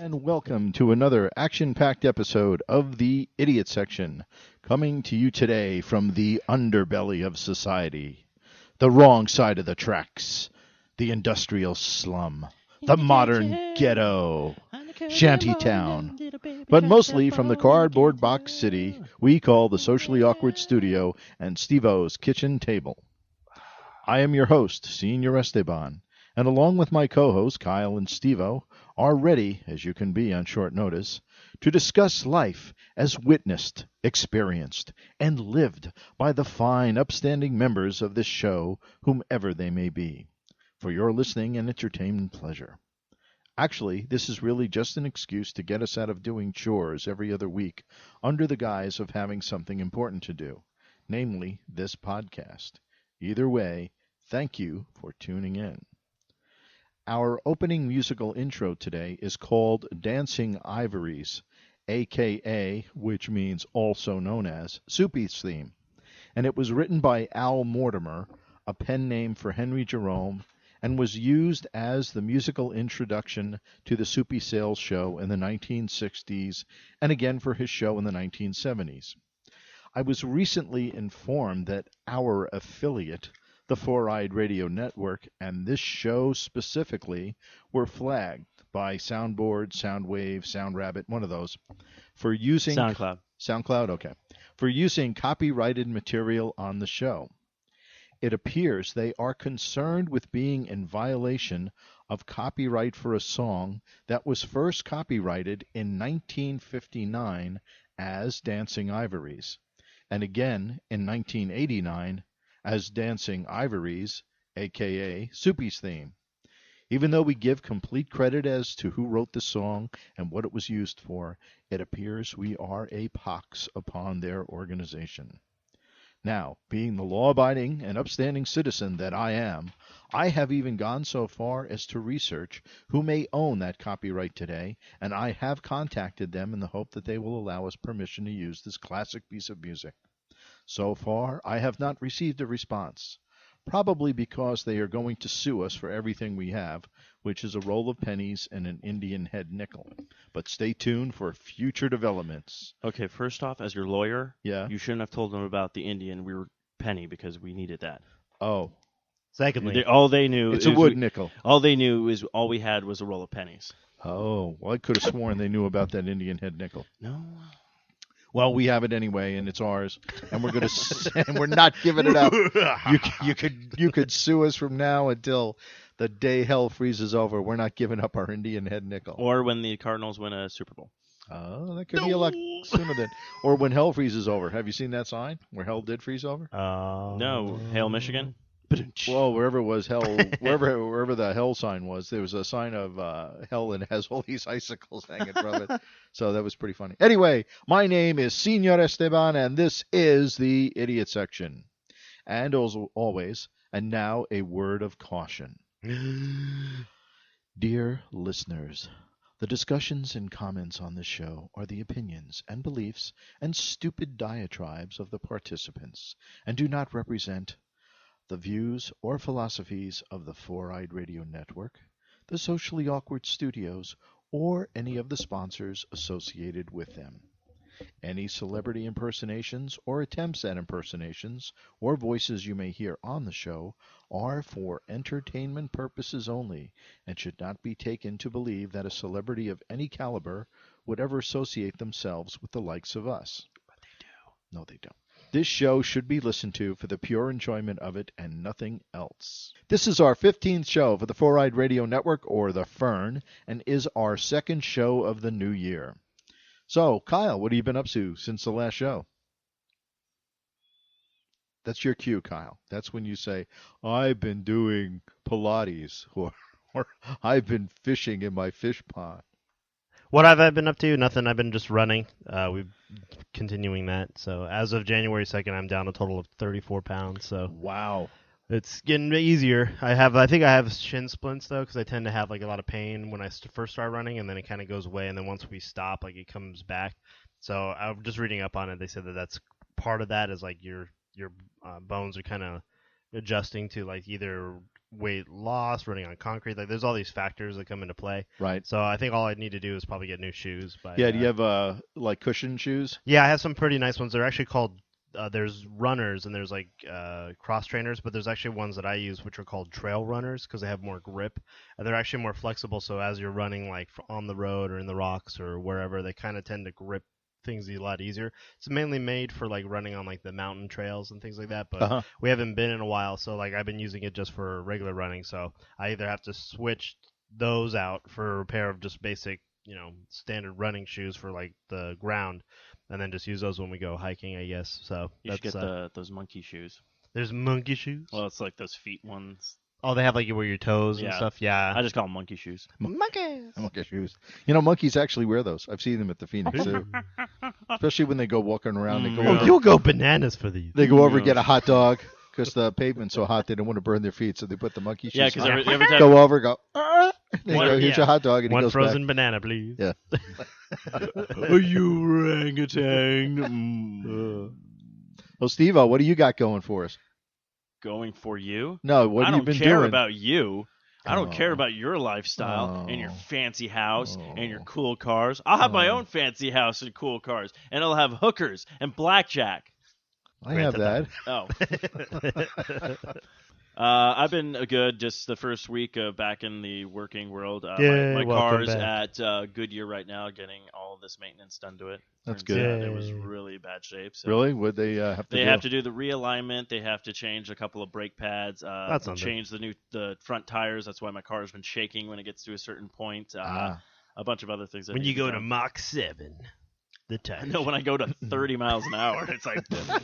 And welcome to another action-packed episode of the Idiot Section, coming to you today from the underbelly of society, the wrong side of the tracks, the industrial slum, the modern ghetto, shantytown, but mostly from the cardboard box city we call the socially awkward studio and Steve-O's kitchen table. I am your host, Senor Esteban, and along with my co-hosts, Kyle and Steve-O, are ready, as you can be on short notice, to discuss life as witnessed, experienced, and lived by the fine, upstanding members of this show, whomever they may be, for your listening and entertainment pleasure. Actually, this is really just an excuse to get us out of doing chores every other week under the guise of having something important to do, namely this podcast. Either way, thank you for tuning in. Our opening musical intro today is called Dancing Ivories, a.k.a., which means also known as, Soupy's Theme, and it was written by Al Mortimer, a pen name for Henry Jerome, and was used as the musical introduction to the Soupy Sales show in the 1960s and again for his show in the 1970s. I was recently informed that our affiliate, the Four-Eyed Radio Network, and this show specifically were flagged by Soundboard, Soundwave, SoundRabbit, one of those, for using... SoundCloud, okay. For using copyrighted material on the show. It appears they are concerned with being in violation of copyright for a song that was first copyrighted in 1959 as Dancing Ivories, and again in 1989 as Dancing Ivories, a.k.a. Soupy's Theme. Even though we give complete credit as to who wrote the song and what it was used for, it appears we are a pox upon their organization. Now, being the law-abiding and upstanding citizen that I am, I have even gone so far as to research who may own that copyright today, and I have contacted them in the hope that they will allow us permission to use this classic piece of music. So far, I have not received a response, probably because they are going to sue us for everything we have, which is a roll of pennies and an Indian head nickel. But stay tuned for future developments. Okay, first off, as your lawyer, Yeah. you shouldn't have told them about the Indian penny because we needed that. Oh. Secondly, All they knew It's a wood nickel. All they knew is all we had was a roll of pennies. Oh, well, I could have sworn they knew about that Indian head nickel. No. Well, we have it anyway, and it's ours, and we're gonna and we're not giving it up. You could sue us from now until the day hell freezes over. We're not giving up our Indian head nickel. Or when the Cardinals win a Super Bowl. Oh, that could be a lot sooner than. Or when hell freezes over. Have you seen that sign where hell did freeze over? No, Hail Michigan. Well, wherever it was hell, wherever the hell sign was, there was a sign of hell, and it has all these icicles hanging from it. So that was pretty funny. Anyway, my name is Senor Esteban, and this is the Idiot Section. And as always, and now a word of caution. Dear listeners, the discussions and comments on this show are the opinions and beliefs and stupid diatribes of the participants, and do not represent the views or philosophies of the Four-Eyed Radio Network, the Socially Awkward Studios, or any of the sponsors associated with them. Any celebrity impersonations or attempts at impersonations or voices you may hear on the show are for entertainment purposes only and should not be taken to believe that a celebrity of any caliber would ever associate themselves with the likes of us. But they do. No, they don't. This show should be listened to for the pure enjoyment of it and nothing else. This is our 15th show for the Four-Eyed Radio Network, or the Fern, and is our second show of the new year. So, Kyle, what have you been up to since the last show? That's your cue, Kyle. That's when you say, I've been doing Pilates, or I've been fishing in my fish pond. what have I been up to? Nothing. I've been just running. We've continuing that. So as of January 2nd, I'm down a total of 34 pounds. So Wow. it's getting easier. I think I have shin splints though, because I tend to have like a lot of pain when I first start running, and then it kind of goes away, and then once we stop, like it comes back. So I'm just reading up on it. They said that that's part of that is like your bones are kind of adjusting to like either weight loss, running on concrete. Like there's all these factors that come into play. Right. So I think all I need to do is probably get new shoes. But, Yeah. Do you have like cushion shoes? Yeah, I have some pretty nice ones. They're actually called. There's runners and there's like cross trainers, but there's actually ones that I use which are called trail runners because they have more grip and they're actually more flexible. So as you're running like on the road or in the rocks or wherever, they kind of tend to grip things a lot easier. It's mainly made for like running on like the mountain trails and things like that, but we haven't been in a while, so like I've been using it just for regular running. So I either have to switch those out for a pair of just basic, standard running shoes for like the ground, and then just use those when we go hiking, I guess. So You should get those monkey shoes. There's monkey shoes. Well, it's like those feet ones. Oh, they have like you wear your toes and stuff. Yeah, I just call them monkey shoes. monkeys. Monkey shoes. Monkeys actually wear those. I've seen them at the Phoenix Zoo, especially when they go walking around. They go. Oh, you'll go bananas for these. They go over and get a hot dog because the pavement's so hot they don't want to burn their feet, so they put the monkey shoes. Yeah, because on. every time Go over, go. They go, here's your hot dog, and he one goes frozen back. banana, please. Yeah. you orangutan. Well, Steve-O, what do you got going for us? Going for you? No, what have you been doing? I don't care about you. I don't Oh. care about your lifestyle and your Oh. fancy house and your Oh. cool cars. I'll have my Oh. own fancy house and cool cars, and I'll have hookers and blackjack. I have that. Oh. I've been good just the first week back in the working world. My car's back. at Goodyear right now, getting all of this maintenance done to it. That's Turns good. out it was really bad shape. So Really? Would they have to They do? have to do the realignment. They have to change a couple of brake pads. That's something. Change the front tires. That's why my car has been shaking when it gets to a certain point. A bunch of other things. When you go to Mach 7, the tire. No, when I go to 30 miles an hour, it's like, and then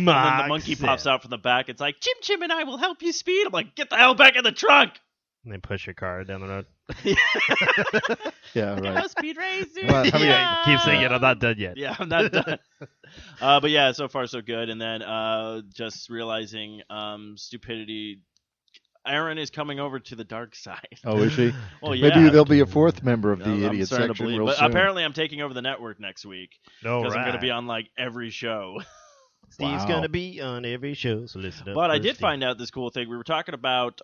Mach the monkey 7. pops out from the back. It's like, Chim Chim and I will help you speed. I'm like, get the hell back in the trunk. And they push your car down the road. Yeah, right. Speed racing. Well, how many- Keep singing. I'm not done yet. Yeah, I'm not done. But yeah, so far so good. And then just realizing stupidity. Aaron is coming over to the dark side. Oh, is she? Well, yeah. Maybe there'll be a fourth member of the I'm idiot starting to section believe. real But soon. apparently, I'm taking over the network next week No, because I'm going to right. be on like every show. Steve's Wow. gonna be on every show, so listen up. But I for did Steve. find out this cool thing. We were talking about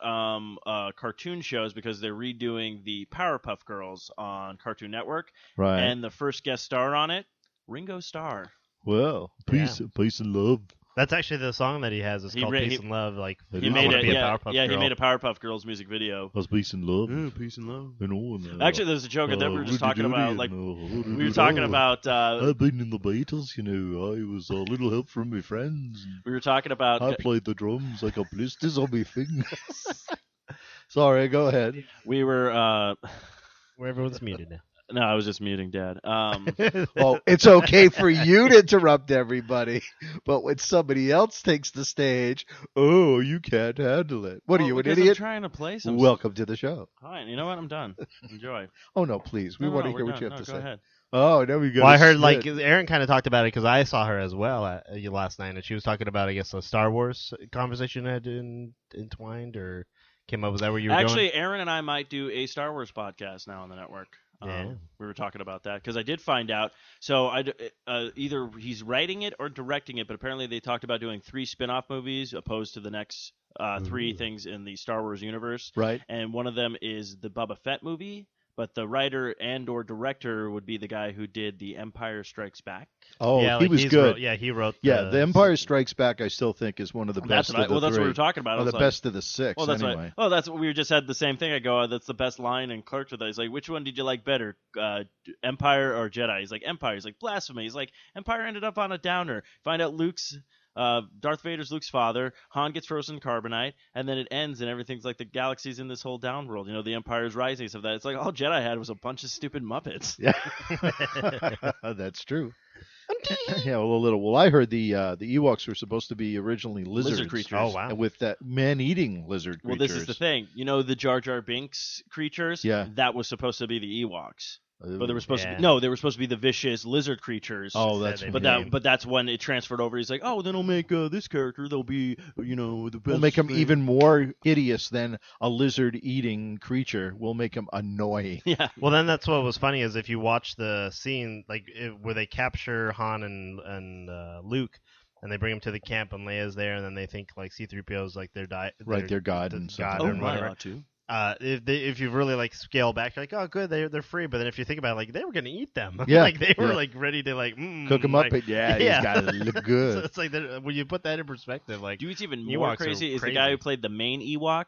cartoon shows because they're redoing the Powerpuff Girls on Cartoon Network, Right. and the first guest star on it, Ringo Starr. Well, peace and love. That's actually the song that he has. It's He called ra- Peace he- and Love. Like He I He wanna made it. be a Yeah, Powerpuff yeah. He Girl. made a Powerpuff Girls music video. That's peace and love. Peace and love. And all and, Actually, there's a joke that we were just talking about. Like we were talking about. I've been in the Beatles, I was a little help from my friends. We were talking about. I played the drums. I got blisters on my fingers. Sorry, go ahead. We were. Where everyone's muted now. No, I was just muting Dad. Well, it's okay for you to interrupt everybody, but when somebody else takes the stage, oh, you can't handle it. What are you, an because idiot? I'm trying to play some. Welcome to the show. Fine. You know what? I'm done. Enjoy. Oh, no, please. We No, want to we're hear what done. you have No, to go say. ahead. Oh, now we go. Well, I heard like Aaron kind of talked about it because I saw her as well last night, and she was talking about I guess a Star Wars conversation had entwined or came up. Was that where you were Actually, going? Aaron and I might do a Star Wars podcast now on the network. Yeah. We were talking about that because I did find out. So either he's writing it or directing it, but apparently they talked about doing 3 spin-off movies opposed to the next 3 things in the Star Wars universe. Right. And one of them is the Boba Fett movie, but the writer and or director would be the guy who did The Empire Strikes Back. Oh, yeah, he like was he's good. He wrote. Yeah, The Empire Strikes Back, I still think, is one of the best That's what of the well, that's what we three. were talking about. I Or was the like, best of the 6, well, that's anyway. right. Oh, that's what we just had the same thing. I go, that's the best line in Clerks with that. He's like, which one did you like better, Empire or Jedi? He's like, Empire. He's like, blasphemy. He's like, Empire ended up on a downer. Find out Darth Vader's Luke's father. Han gets frozen in carbonite, and then it ends, and everything's like the galaxy's in this whole down world. The Empire's rising, stuff that. It's like all Jedi had was a bunch of stupid Muppets. Yeah, that's true. Yeah, well, I heard the Ewoks were supposed to be originally lizards. creatures. Oh wow. And with that man-eating lizard Well, creatures. this is the thing. The Jar Jar Binks creatures? Yeah. That was supposed to be the Ewoks. But they were supposed to Yeah. be they were supposed to be the vicious lizard creatures. Oh, that's But But that's when it transferred over. He's like, oh, then I'll make this character. They'll be, the best. We'll make them thing." even more hideous than a lizard-eating creature. We'll make them annoying. Yeah. Well, then that's what was funny is if you watch the scene where they capture Han and Luke, and they bring him to the camp, and Leia's there, and then they think like C-3PO's like their their god and stuff. god Oh, and whatever. my, too. If you really like scale back, you're like, oh, good, they're free. But then if you think about it, like they were gonna eat them, Yeah, like they were like ready to like cook them like, up. Yeah, he's got to look good. So it's like when you put that in perspective, like What's even Ewoks more are crazy is the crazy. guy who played the main Ewok.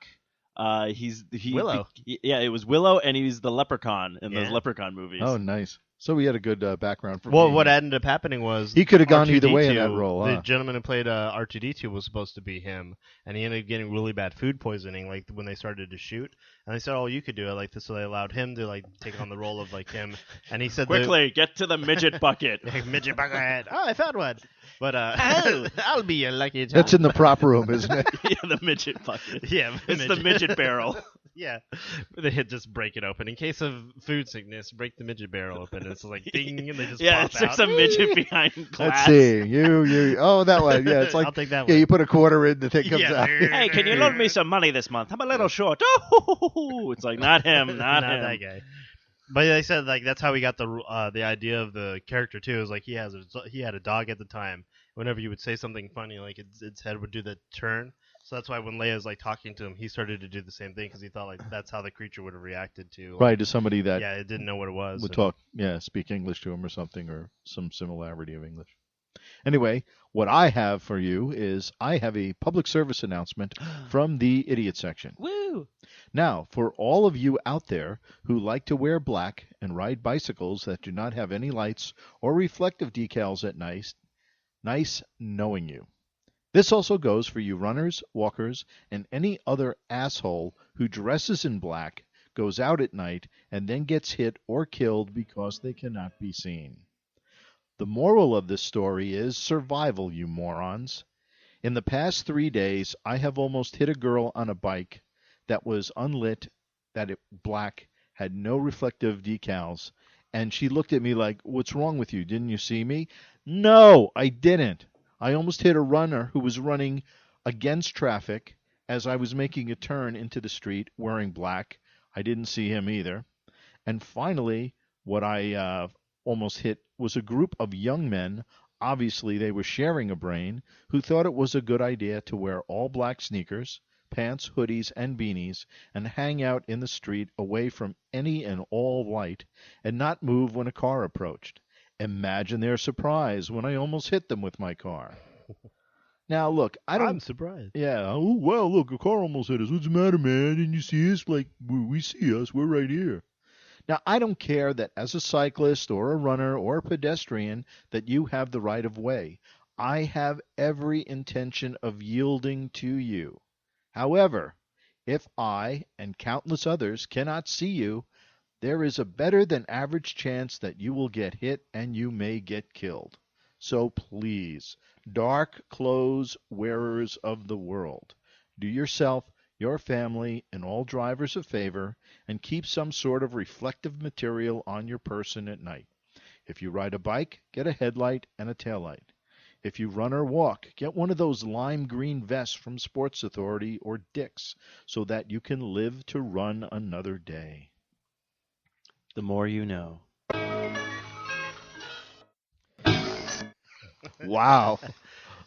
Willow. Yeah, it was Willow, and he's the leprechaun in those Yeah. leprechaun movies. Oh, nice. So we had a good background for Well, being- what ended up happening was He could have gone either way in that R2-D2, role. The Huh? gentleman who played R2-D2 was supposed to be him, and he ended up getting really bad food poisoning. Like when they started to shoot, and they said, "Oh, you could do it like this," so they allowed him to like take on the role of like him. And he said, Quickly, get to the midget bucket. "Midget buckethead." Oh, I found one. But Oh. I'll be your lucky charm. That's in the prop room, isn't it? Yeah, the midget bucket. Yeah, It's the midget barrel. Yeah, they hit just break it open in case of food sickness. Break the midget barrel open. It's like ding, and they just Yeah, pop it's just out. a midget behind glass. Let's see. You. Oh, that one. Yeah, it's like I'll take that yeah. one. You put a quarter in, the thing comes Yeah. out. Hey, can you loan me some money this month? I'm a little short. Oh, it's like not him, not him. that guy. But they said like that's how he got the idea of the character too. Is like he had a dog at the time. Whenever you would say something funny, like its head would do the turn. So that's why when Leia's like talking to him, he started to do the same thing because he thought like that's how the creature would have reacted to. Like, Right, to somebody that yeah, it didn't know what it was. would and- talk, speak English to him or something, or some similarity of English. Anyway, what I have for you is I have a public service announcement from the idiot section. Woo! Now, for all of you out there who like to wear black and ride bicycles that do not have any lights or reflective decals at night, nice knowing you. This also goes for you runners, walkers, and any other asshole who dresses in black, goes out at night, and then gets hit or killed because they cannot be seen. The moral of this story is survival, you morons. In the past 3 days, I have almost hit a girl on a bike that was unlit, black, had no reflective decals, and she looked at me like, "What's wrong with you? Didn't you see me?" No, I didn't. I almost hit a runner who was running against traffic as I was making a turn into the street wearing black. I didn't see him either. And finally, what I almost hit was a group of young men. Obviously, they were sharing a brain, who thought it was a good idea to wear all black sneakers, pants, hoodies, and beanies, and hang out in the street away from any and all light, and not move when a car approached. Imagine their surprise when I almost hit them with my car. Now, look, I'm surprised. Yeah, oh, well, look, a car almost hit us. What's the matter, man? Didn't you see us? Like, we see us. We're right here. Now, I don't care that as a cyclist or a runner or a pedestrian that you have the right of way. I have every intention of yielding to you. However, if I and countless others cannot see you, there is a better than average chance that you will get hit and you may get killed. So please, dark clothes wearers of the world, do yourself, your family, and all drivers a favor and keep some sort of reflective material on your person at night. If you ride a bike, get a headlight and a taillight. If you run or walk, get one of those lime green vests from Sports Authority or Dick's so that you can live to run another day. The more you know. Wow.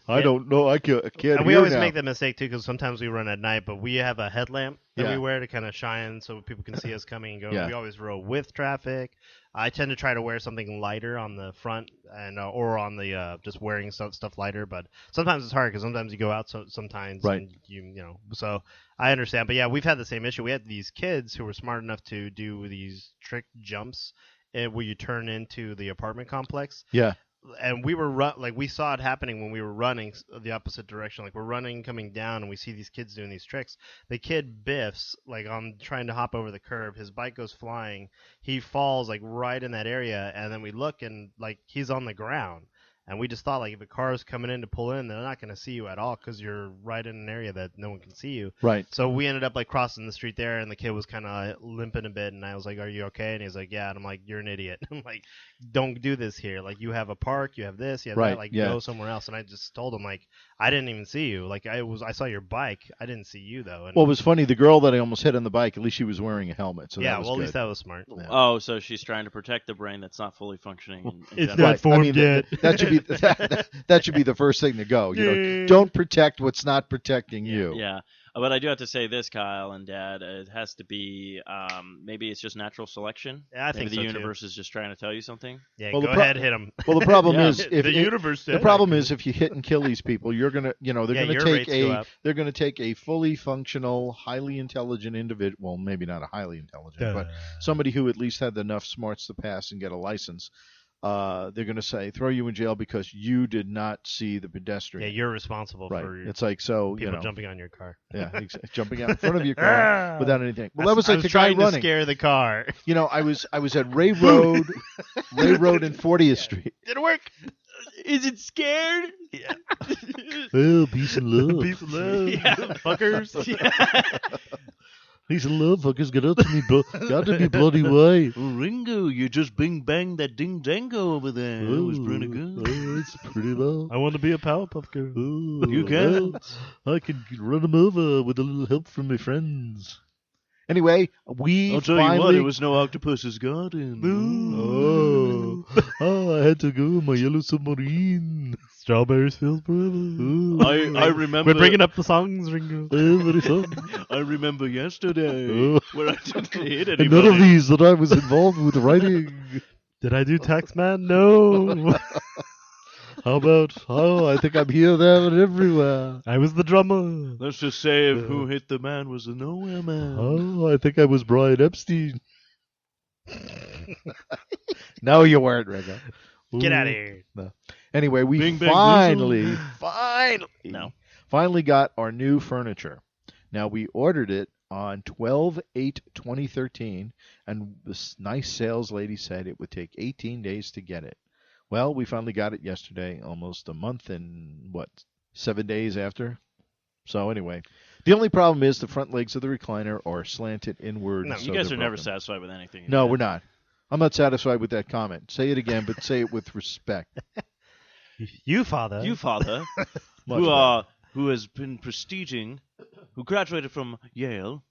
I don't know. I can't And we hear always now. make that mistake too, because sometimes we run at night, but we have a headlamp that Yeah. we wear to kind of shine so people can see us coming and going. Yeah. We always roll with traffic. I tend to try to wear something lighter on the front and or on the just wearing stuff lighter. But sometimes it's hard because sometimes you go out sometimes Right. and you know. So I understand, but yeah, we've had the same issue. We had these kids who were smart enough to do these trick jumps where you turn into the apartment complex. Yeah. And we were we saw it happening when we were running the opposite direction. Like we're running coming down and we see these kids doing these tricks. The kid biffs like on trying to hop over the curb. His bike goes flying. He falls like right in that area, and then we look and like he's on the ground. And we just thought, like, if a car is coming in to pull in, they're not going to see you at all because you're right in an area that no one can see you. Right. So we ended up, like, crossing the street there, and the kid was kind of limping a bit. And I was like, "Are you okay?" And he's like, "Yeah." And I'm like, "You're an idiot." I'm like, "Don't do this here. Like, you have a park, you have this, you have Right, that. Like, yeah. go somewhere else." And I just told him, like, I didn't even see you. Like, I saw your bike. I didn't see you, though. And Well, it was funny. The girl that I almost hit on the bike, at least she was wearing a helmet. So yeah, that was well, at good. least that was smart. Yeah. Oh, so she's trying to protect the brain that's not fully functioning. In It's general. not formed I mean, yet. that should be that should be the first thing to go. Don't protect what's not protecting you. Yeah. But I do have to say this, Kyle and Dad. It has to be maybe it's just natural selection. Yeah, I think maybe so the too. universe is just trying to tell you something. Yeah, Well, go ahead, hit them. Well, the problem Yeah. is if The universe the said problem I is if you hit and kill these people, you're gonna they're your gonna rates go up. they're gonna take a fully functional, highly intelligent individual. Well, maybe not a highly intelligent, but somebody who at least had enough smarts to pass and get a license. They're going to say throw you in jail because you did not see the pedestrian. Yeah, you're responsible right. for It's like so people you know, jumping on your car. Yeah, jumping out in front of your car without anything. Well, that was like I was the guy trying running. to scare the car. I was at Ray Road, Ray Road and 40th Street. Did it work? Is it scared? Yeah. Well, peace and love. Peace and love, Yeah. fuckers. Yeah. Peace and love, fuckers. Get out to me, got to be bloody way. Oh, Ringo, you just bing-banged that ding-dango over there. It was pretty good. Oh, it's pretty well. I want to be a Powerpuff Girl. Oh, You can. well, I can run them over with a little help from my friends. Anyway, we I'll tell finally... you what, it was no octopus's garden. I had to go in my yellow submarine. Strawberries fields forever. I remember. We're bringing up the songs, Ringo. Very fun. I remember yesterday Oh. where I didn't hit And none of anybody. these that I was involved with writing. Did I do Taxman? No. How about, I think I'm here, there, and everywhere. I was the drummer. Let's just say if who hit the man was the nowhere man. Oh, I think I was Brian Epstein. No, you weren't, Rego. Get out of here. No. Anyway, we Bing, bang, finally No. got our new furniture. Now, we ordered it on 12/8/2013, and this nice sales lady said it would take 18 days to get it. Well, we finally got it yesterday, almost a month and, 7 days after? So anyway, the only problem is the front legs of the recliner are slanted inward. No, so You guys they're are never broken. satisfied with anything. No, we're not. I'm not satisfied with that comment. Say it again, but say it with respect. You, father. You, father, Much better. Who has been prestiging, who graduated from Yale,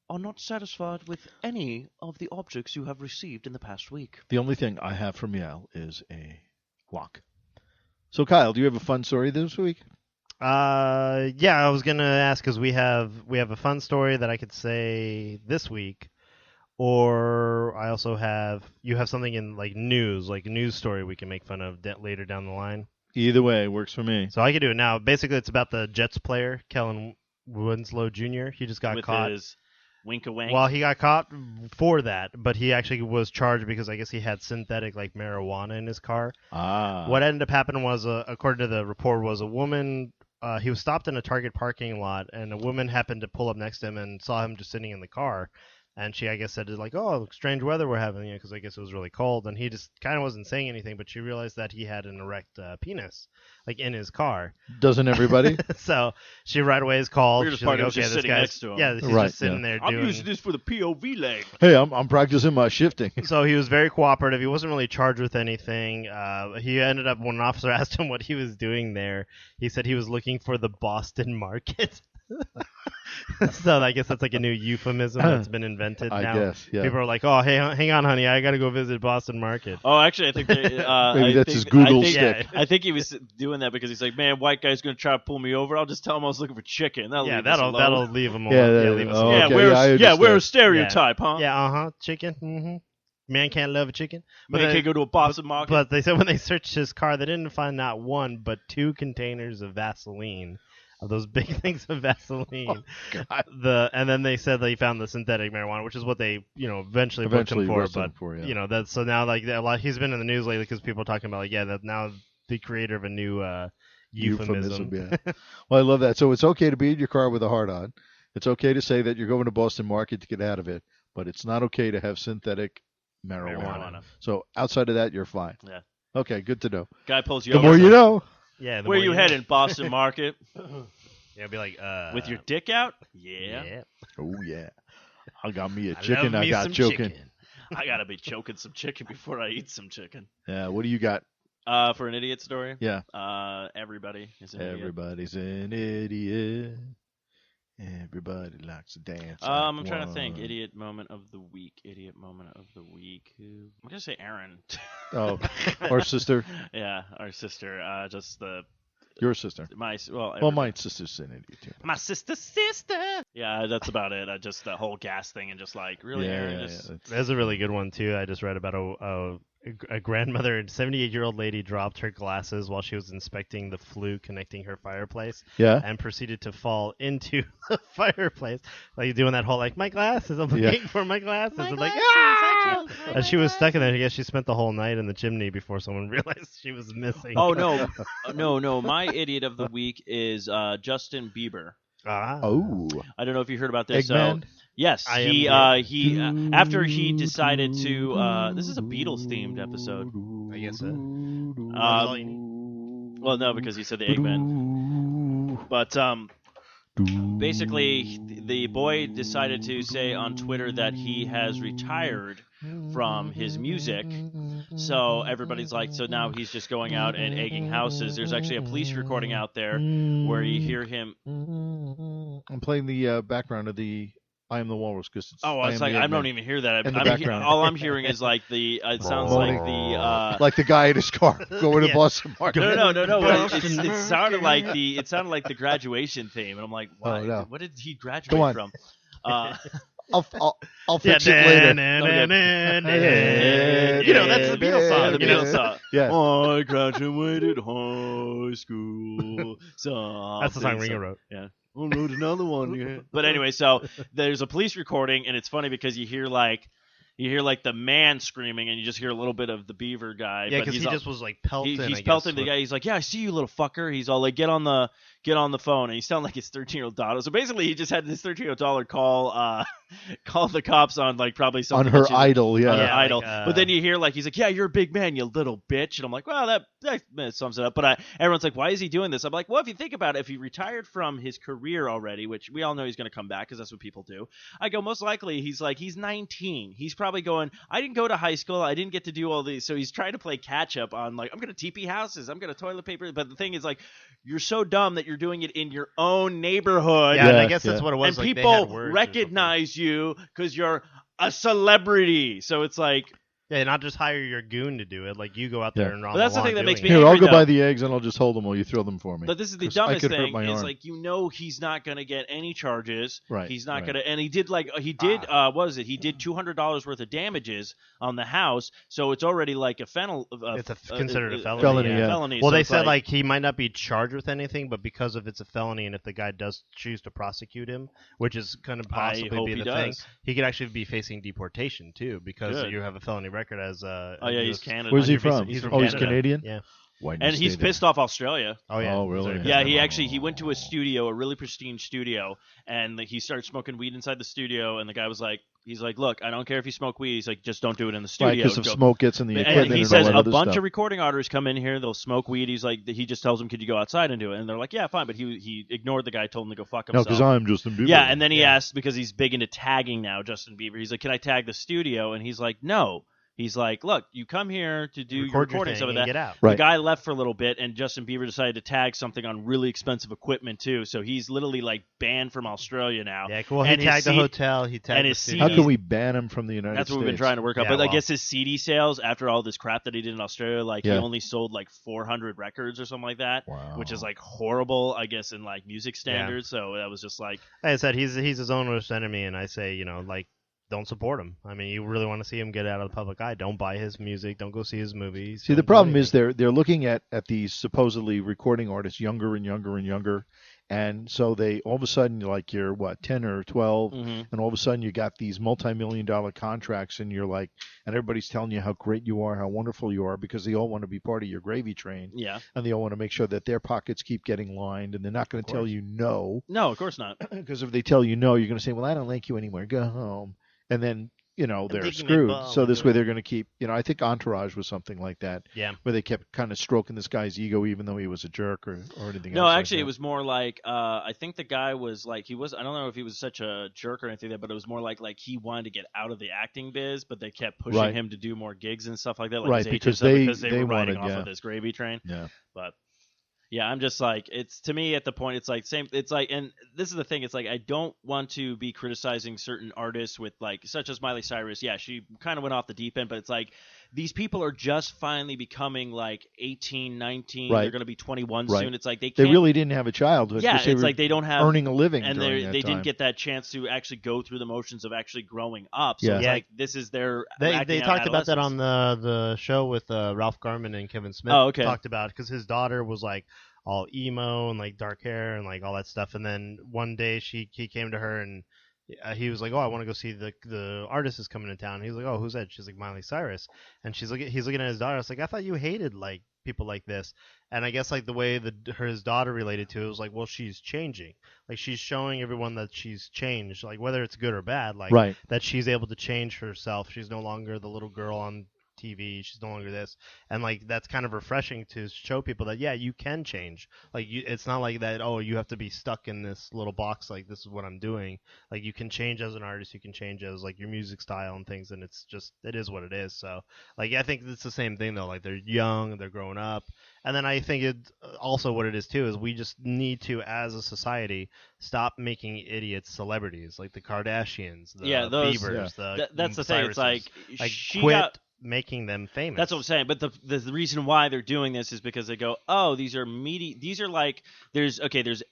are not satisfied with any of the objects you have received in the past week. The only thing I have from Yale is a lock. So, Kyle, do you have a fun story this week? Yeah, I was gonna ask because we have a fun story that I could say this week, or I also have something in like a news story we can make fun of later down the line. Either way, works for me. So I can do it now. Basically, it's about the Jets player Kellen Winslow Jr. He just got with caught. his wink-a-wink. Well, he got caught for that, but he actually was charged because I guess he had synthetic like marijuana in his car. Ah. What ended up happening was, according to the report, was a woman. He was stopped in a Target parking lot, and a woman happened to pull up next to him and saw him just sitting in the car. And she, I guess, said, like, oh, strange weather we're having, because I guess it was really cold. And he just kind of wasn't saying anything, but she realized that he had an erect penis, like, in his car. Doesn't everybody? So she right away is called. Weirdest She's part, like, it was okay, just this sitting guy's next to him. yeah, he's Right, just sitting there I'm doing. using this for the POV leg. Hey, I'm practicing my shifting. So he was very cooperative. He wasn't really charged with anything. He ended up, when an officer asked him what he was doing there, he said he was looking for the Boston market. So I guess that's like a new euphemism that's been invented I now. guess, yeah. People are like, oh, hey, hang on, honey, I got to go visit Boston Market. Oh, actually, I think they, Maybe I that's think, his Google I think, stick. I think he was doing that because he's like, man, white guy's gonna try to pull me over. I'll just tell him I was looking for chicken. That'll Yeah, leave us alone. that'll leave him Yeah, alone. that- leave us oh, alone. yeah, okay, we're yeah, I we're a understand. stereotype, huh? Yeah, chicken. Mm-hmm. Man can't love a chicken. Man they- can't go to a Boston market. But they said when they searched his car, they didn't find not one, but 2 containers of Vaseline, of those big things of Vaseline. And then they said they found the synthetic marijuana, which is what they, eventually booked him for. arrested But him for, yeah. that's so now like he's been in the news lately because people are talking about like that now the creator of a new euphemism. Yeah. Well, I love that. So it's okay to be in your car with a heart on. It's okay to say that you're going to Boston Market to get out of it, but it's not okay to have synthetic marijuana. So outside of that, you're fine. Yeah. Okay, good to know. Guy pulls you The over. more you know. Yeah. Where you heading? Boston market Yeah, be like with your dick out? Yeah. Oh yeah. I got me a I chicken. love I me got some choking. chicken. I gotta be choking some chicken before I eat some chicken. Yeah. What do you got? For an idiot story. Yeah. Everybody is an idiot. Everybody's an idiot. Everybody likes to dance. I'm trying to think. Idiot moment of the week. Idiot moment of the week. I'm gonna say Aaron. Oh, our sister. Yeah, our sister. Just Your sister. my My sister's an idiot too. My sister. Yeah, that's about it. Just the whole gas thing and just like really, Aaron. Just There's a really good one too. I just read about a grandmother, a 78-year-old lady dropped her glasses while she was inspecting the flue connecting her fireplace. Yeah. And proceeded to fall into the fireplace, like doing that whole like my glasses. I'm looking for my glasses. My and glasses, like and she was stuck in there. I guess she spent the whole night in the chimney before someone realized she was missing. Oh no! My idiot of the week is Justin Bieber. Oh. I don't know if you heard about this. Eggman? Yes, I he am after he decided to. This is a Beatles themed episode. I guess so. Well, no, because he said the Eggman. But basically, the boy decided to say on Twitter that he has retired from his music. So everybody's like, so now he's just going out and egging houses. There's actually a police recording out there where you hear him. I'm playing the background of the I Am the Walrus. I don't even hear that. In the background. All I'm hearing is like it sounds like the like the guy in his car going to Boston Market. No. It sounded like the graduation theme, and I'm like, why? Oh, no. What did he graduate from? I'll fix it later. You know, that's the Beatles song. The Beatles song. Yeah. I graduated high school. That's the song Ringo wrote. Yeah. I wrote another one. Yeah. But anyway, so there's a police recording, and it's funny because you hear like the man screaming, and you just hear a little bit of the Beaver guy. Yeah, because he just was like pelting. He's pelting the guy. He's like, "Yeah, I see you, little fucker." He's all like, "Get on the phone," and he's sounding like his 13-year-old daughter. So basically, he just had this 13-year-old daughter call the cops on like probably something on her idol, yeah. On her idol. Like, but then you hear like he's like, "Yeah, you're a big man, you little bitch," and I'm like, "Well, that sums it up." But everyone's like, "Why is he doing this?" I'm like, "Well, if you think about it, if he retired from his career already, which we all know he's going to come back because that's what people do," I go, most likely he's 19. He's probably going, I didn't go to high school. I didn't get to do all these. So he's trying to play catch up on like, I'm going to TP houses. I'm going to toilet paper. But the thing is like, you're so dumb that you're doing it in your own neighborhood. Yeah, and I guess that's what it was. And like, people recognize you because you're a celebrity. So it's like, yeah, not just hire your goon to do it. Like you go out there and But that's the thing that makes me Here, angry, I'll go though. buy the eggs and I'll just hold them while you throw them for me. But this is the 'Cause I dumbest could hurt thing. my Is arm. like he's not gonna get any charges. Right. He's not right. gonna, and he did what was it? He did $200 worth of damages on the house, so it's already like a considered a felony. Felony, yeah. felony. Well, so they it's said like he might not be charged with anything, but because of it's a felony, and if the guy does choose to prosecute him, which is going to possibly hope be he the thing, does. he could actually be facing deportation too because Good. you have a felony record as a. Oh yeah, he's Canada. Where's he from? He's from He's Canada. Canadian? Yeah. Why didn't And you he's stay there? pissed off Australia. Oh yeah. Oh, really? Yeah, he went to a studio, a really pristine studio, and he started smoking weed inside the studio. And the guy was like, he's like, "Look, I don't care if you smoke weed." He's like, "Just don't do it in the studio." Right, because if smoke gets in the equipment And he and says all that a other bunch stuff. of recording artists come in here, they'll smoke weed. He's like, he just tells them, "Could you go outside and do it?" And they're like, "Yeah, fine." But he ignored the guy, told him to go fuck No, himself. because I'm Justin Bieber. Yeah, and then he asked, because he's big into tagging now, Justin Bieber. He's like, "Can I tag the studio?" And he's like, "No." He's like, "Look, you come here to do your recording, some of that." Get out. Right. The guy left for a little bit, and Justin Bieber decided to tag something on really expensive equipment too. So he's literally like banned from Australia now. Yeah, well, he And his tagged the C- hotel. He tagged and the his studio. How CDs. can we ban him from the United That's States? what we've been trying to work out. Yeah, But I well. guess his CD sales, after all this crap that he did in Australia, like he Yeah. only sold like 400 records or something like that, Wow. which is like horrible, I guess, in like music standards. So that was just like, Like I said, he's his own worst enemy, and I say, like, don't support him. I mean, you really want to see him get out of the public eye. Don't buy his music. Don't go see his movies. See, the Don't do problem is anything. they're looking at these supposedly recording artists younger and younger and younger, and so they all of a sudden like you're 10 or 12, mhm. and all of a sudden you got these multi-million-dollar contracts, and you're like, and everybody's telling you how great you are, how wonderful you are, because they all want to be part of your gravy train, Yeah. and they all want to make sure that their pockets keep getting lined, and they're not going to tell you no, No, of course not. because if they tell you no, you're going to say, well, I don't like you anymore, go home, and then they're taking my screwed. ball So and this doing way they're going to keep, I think Entourage was something like that, Yeah. where they kept kind of stroking this guy's ego, even though he was a jerk or anything No, else. like actually, that. it was more like I think the guy was like I don't know if he was such a jerk or anything, but it was more like he wanted to get out of the acting biz, but they kept pushing Right. him to do more gigs and stuff like that. Like Right, his agent because said, they- because they they were riding wanted, off yeah. of this gravy train. Yeah. But Yeah, I'm just like, it's to me at the point, it's like same, it's like, and this is the thing, it's like, I don't want to be criticizing certain artists with like, such as Miley Cyrus. Yeah, she kind of went off the deep end, but it's like, these people are just finally becoming like 18, 19, Right. they're going to be 21 Right. soon. It's like, they They can't, really didn't have a childhood. yeah, 'cause they it's were like they don't have, earning a living and during they that didn't time. get that chance to actually go through the motions of actually growing up. So Yeah. it's Yeah. like, this is their They acting out talked about that on adolescence. the show with Ralph Garman and Kevin Smith. Oh, okay. Talked about because his daughter was like all emo and like dark hair and like all that stuff. And then one day he came to her and he was like, "Oh, I want to go see the artist is coming to town." He was like, "Oh, who's that?" She's like, "Miley Cyrus." And he's looking at his daughter. I was like, "I thought you hated like people like this." And I guess like the way his daughter related to it was like, "Well, she's changing. Like she's showing everyone that she's changed. Like whether it's good or bad. Like Right. that she's able to change herself. She's no longer the little girl on TV. She's no longer this." And like that's kind of refreshing to show people that yeah, you can change. Like it's not like that. Oh, you have to be stuck in this little box. Like this is what I'm doing. Like you can change as an artist. You can change as like your music style and things. And it is what it is. So like I think it's the same thing though. Like they're young, they're growing up. And then I think it also what it is too is we just need to, as a society, stop making idiots celebrities like the Kardashians, the Yeah, those- Biebers, That's the thing. It's like, like she quit got, making them famous. that's what I'm saying. But the reason why they're doing this is because they go, oh, these are these are like, there's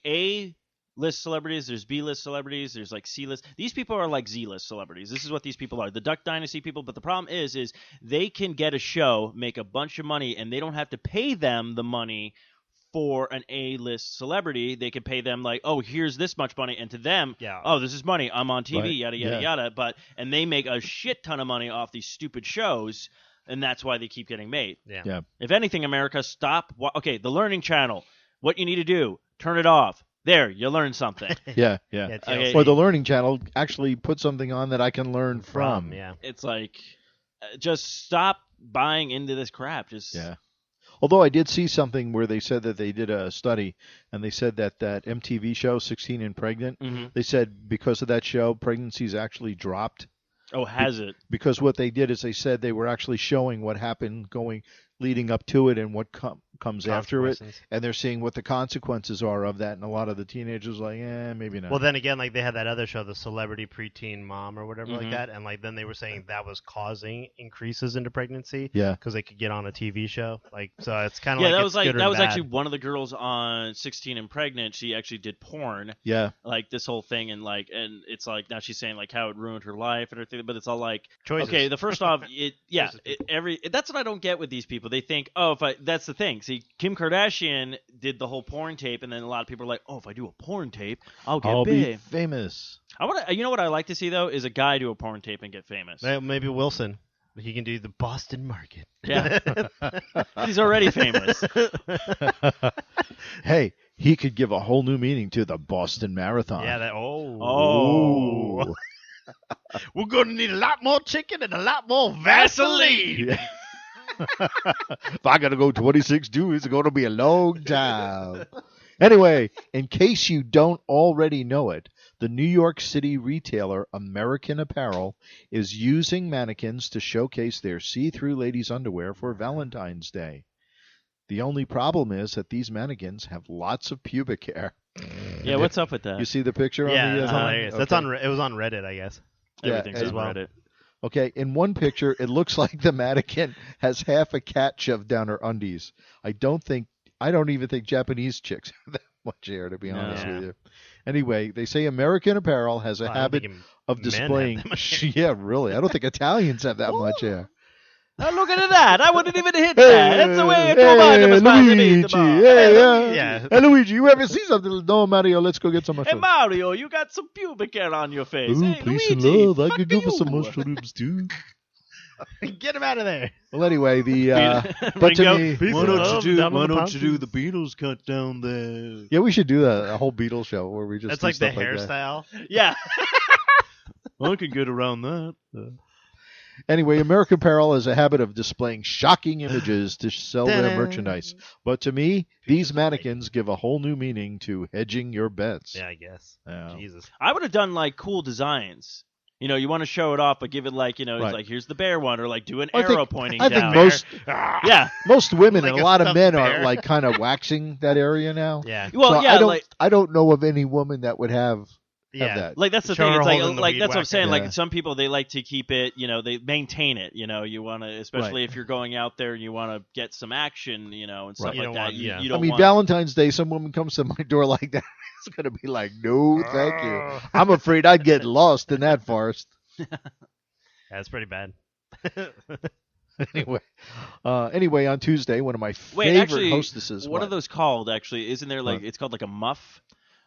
A list celebrities, there's B list celebrities, there's like C list. These people are like Z list celebrities. This is what these people are, the Duck Dynasty people. But the problem is they can get a show, make a bunch of money, and they don't have to pay them the money for an A-list celebrity. They can pay them like, oh, here's this much money, and to them, Yeah. oh, this is money. I'm on TV, Right. yada yada Yeah. yada. And they make a shit ton of money off these stupid shows, and that's why they keep getting made. Yeah. If anything, America, stop. Okay, the Learning Channel. What you need to do, turn it off. There, you learn something. Yeah. Yeah, Okay. TLC. Or the Learning Channel actually put something on that I can learn from. Yeah. It's like, just stop buying into this crap. Just Yeah. Although I did see something where they said that they did a study, and they said that MTV show, 16 and Pregnant, Mhm. they said because of that show, pregnancies actually dropped. Oh, has it? Because what they did is they said they were actually showing what happened leading up to it and what comes after it, Consequences. and they're seeing what the consequences are of that, and a lot of the teenagers are like, maybe not. Well, then again, like they had that other show, the Celebrity Preteen Mom or whatever Mhm. like that, and like then they were saying that was causing increases into pregnancy. Yeah. Because they could get on a TV show. Like so, it's kind of Yeah, like that it's was like good or that was bad. actually one of the girls on 16 and Pregnant. She actually did porn, Yeah. like this whole thing, and it's like now she's saying like how it ruined her life and everything. But it's all like, Choices. okay, the first off, Choices, people. that's what I don't get with these people. They think, oh, that's the thing. See, Kim Kardashian did the whole porn tape, and then a lot of people are like, oh, if I do a porn tape, I'll get I'll big. be famous. I want to. You know what I like to see though is a guy do a porn tape and get famous. Maybe Wilson. He can do the Boston market. Yeah, he's already famous. Hey, he could give a whole new meaning to the Boston Marathon. Yeah. Oh. We're gonna need a lot more chicken and a lot more Vaseline. Yeah. If I gotta go 26 Deweys, it's gonna be a long time. Anyway, in case you don't already know it, the New York City retailer American Apparel is using mannequins to showcase their see-through ladies' underwear for Valentine's Day. The only problem is that these mannequins have lots of pubic hair. Yeah, what's up with that? You see the picture Yeah, on the that's thing? hilarious. That's Okay. on. It was on Reddit, I guess. Yeah, Everything's as on well. Reddit. Okay, in one picture, it looks like the mannequin has half a cat shoved down her undies. I don't even think Japanese chicks have that much hair, to be honest No. with you. Anyway, they say American Apparel has a Well, I don't habit think of men have displaying. that much hair. Yeah, really. I don't think Italians have that much hair. Oh, look at that! I wouldn't even hit that. That's the way I go about it. Luigi. Hey, Yeah. Hey, Luigi, you ever see something? No, Mario, let's go get some Hey mushrooms. Mario, you got some pubic hair on your face. Ooh, Hey peace and Luigi, love. I fuck could go for some you. mushrooms, too. Get him out of there. Well, anyway, but to Ringo, me, Peace Why and don't love, you do? down on Why the don't you do mountains. the Beatles cut down there? yeah, we should do a whole Beatles show where we just That's do like the stuff that. hairstyle. Yeah. I can get around that. Anyway, American Apparel has a habit of displaying shocking images to sell their Ta-da. merchandise. But to me, these mannequins give a whole new meaning to hedging your bets. Yeah, I guess. Yeah. Jesus. I would have done like cool designs. You want to show it off, but give it like, it's Right. like, here's the bear one, or like do an I arrow think- pointing I down. think Yeah. most women Like and a a lot of stuffed men bear. are like kind of waxing that area now. Yeah. Well, So yeah, I don't know of any woman that would have Yeah. that. like that's the Show thing. her It's holding the like weed that's what I'm whacker. saying. Yeah. Like some people, they like to keep it. They maintain it. You want to, especially if you're going out there and you want to get some action. And stuff Right. You like don't that. want- You, yeah. you I don't mean, want. Valentine's Day, some woman comes to my door like that. It's going to be like, no, thank you. I'm afraid I'd get lost in that forest. That's pretty bad. Anyway, on Tuesday, one of my Wait, favorite actually, hostesses. what are those called? Actually, isn't there like What? it's called like a muff?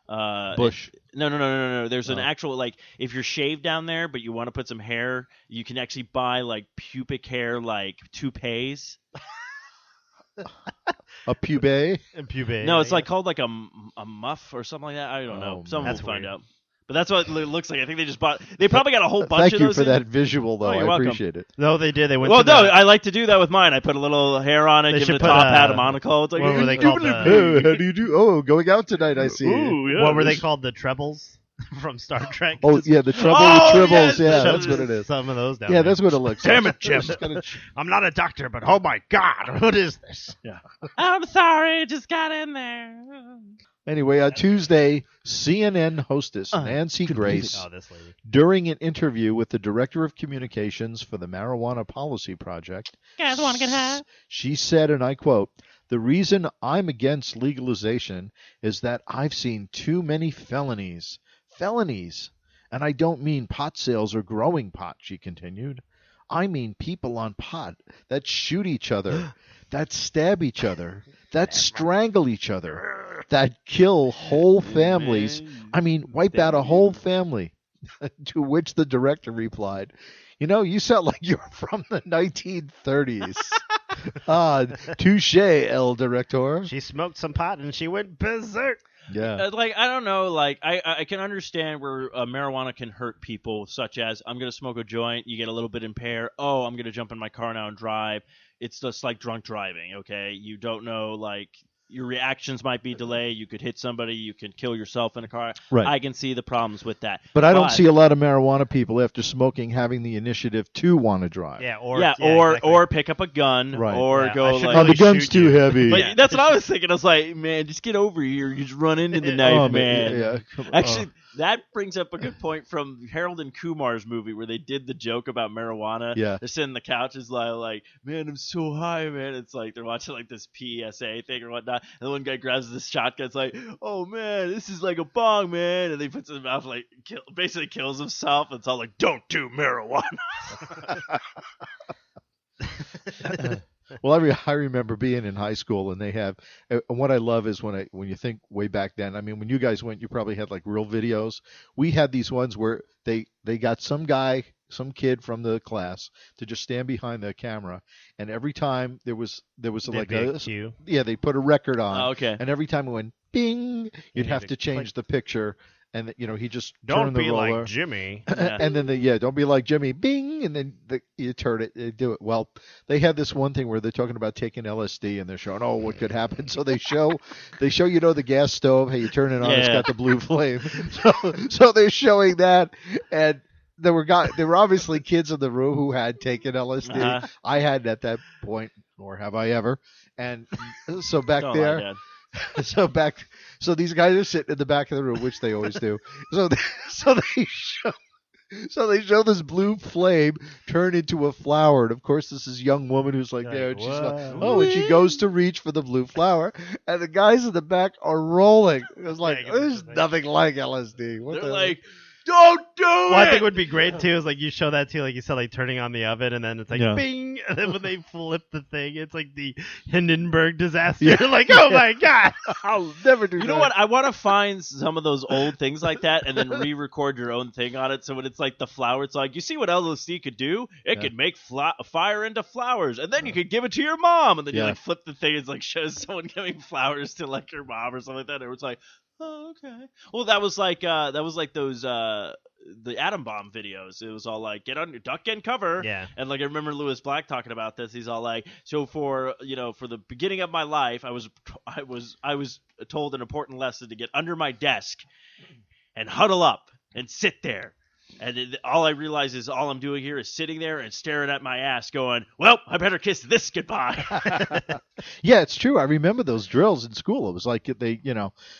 Bush. No. There's an Oh. actual like if you're shaved down there, but you want to put some hair, you can actually buy like pubic hair like toupees. A pubay. And pubic. No, it's like called like a muff or something like that. I don't know. Oh, Someone that's will find weird. out. But that's what it looks like. I think they just bought. They probably got a whole bunch Thank of you those. for in. that visual, though. Oh, I you're welcome. appreciate it. No, they did. They went Well, to no, the, I like to do that with mine. I put a little hair on it, They give it a should put, top hat, a monocle. It's like, what were they called, Oh, how do you do? Oh, going out tonight, I see. Ooh, yeah. what were they called? The trebles from Star Trek? Oh, yeah, the trouble Oh, with tribbles. yes, yeah, the that's what it is. Some of those down Yeah, there. that's what it looks Damn like. it, Jim. Just gonna- I'm not a doctor, but oh my God, what is this? I'm sorry, just got in there. Anyway, on Tuesday, CNN hostess Nancy Grace, Oh, this lady. during an interview with the Director of Communications for the Marijuana Policy Project, Guys want to get high? she said, and I quote, "The reason I'm against legalization is that I've seen too many felonies. Felonies. And I don't mean pot sales or growing pot," she continued. "I mean people on pot that shoot each other, that stab each other, that strangle each other, that kill whole families. I mean, wipe out a whole family." To which the director replied, "You sound like you're from the 1930s. Touche, El Director." She smoked some pot and she went berserk. Yeah. Like, I don't know, like, I can understand where marijuana can hurt people, such as, I'm going to smoke a joint, you get a little bit impaired, oh, I'm going to jump in my car now and drive. It's just like drunk driving, okay? You don't know, like, your reactions might be delayed, you could hit somebody, you can kill yourself in a car. Right. I can see the problems with that. But I don't see a lot of marijuana people after smoking having the initiative to want to drive. Yeah, or exactly. pick up a gun, Right. or Yeah, I go should like... Oh, really the gun's shoot too you. heavy. But Yeah. that's what I was thinking. I was like, man, just get over here. You just run into the knife, Oh, man. Yeah. Come on. Actually, that brings up a good point from Harold and Kumar's movie where they did the joke about marijuana. Yeah. They're sitting on the couch, is like, man, I'm so high, man. It's like they're watching like this PSA thing or whatnot. And the one guy grabs this shotgun. It's like, oh man, this is like a bong, man. And he puts it in his mouth, like basically kills himself. And it's all like, don't do marijuana. Well, I remember being in high school, and they have. And what I love is when you think way back then. I mean, when you guys went, you probably had like real videos. We had these ones where they got some kid from the class to just stand behind the camera, and every time there was like a cue. yeah, they put a record on, Oh, okay. and every time it went bing, you'd You have need to to change the picture, and he just Don't turned the be roller. like Jimmy. Yeah. And then don't be like Jimmy, bing, and then you turn it, you do it. Well, they had this one thing where they're talking about taking LSD, and they're showing, what could happen. So they show, the gas stove, hey, you turn it on, it's Yeah. got the blue flame. So they're showing that, and there were obviously kids in the room who had taken LSD. Uh-huh. I hadn't at that point, nor have I ever. And so back Don't there. lie, Dad. So these guys are sitting in the back of the room, which they always do. So they show this blue flame turn into a flower, and of course this is a young woman who's like there, and she's like, and she goes to reach for the blue flower, and the guys in the back are rolling. It was like, Yeah, there's nothing like LSD. What They're the like, don't do Well, it! I think would be great too is like you show that too, like you said, like turning on the oven, and then it's like Yeah. bing, and then when they flip the thing, it's like the Hindenburg disaster. Yeah. Like, oh my God. I'll never do that. You know what? I want to find some of those old things like that and then re-record your own thing on it. So when it's like the flower, it's like, you see what LSD could do? It could make fire into flowers, and then you could give it to your mom. And then you like flip the thing. It's like shows someone giving flowers to like your mom or something like that. And it's like, oh, okay. Well, that was like those the atom bomb videos. It was all like, get on your duck and cover. Yeah. And like I remember Lewis Black talking about this. He's all like, so for the beginning of my life, I was told an important lesson to get under my desk and huddle up and sit there And all I realize is all I'm doing here is sitting there and staring at my ass going, well, I better kiss this goodbye. Yeah, it's true. I remember those drills in school. It was like they,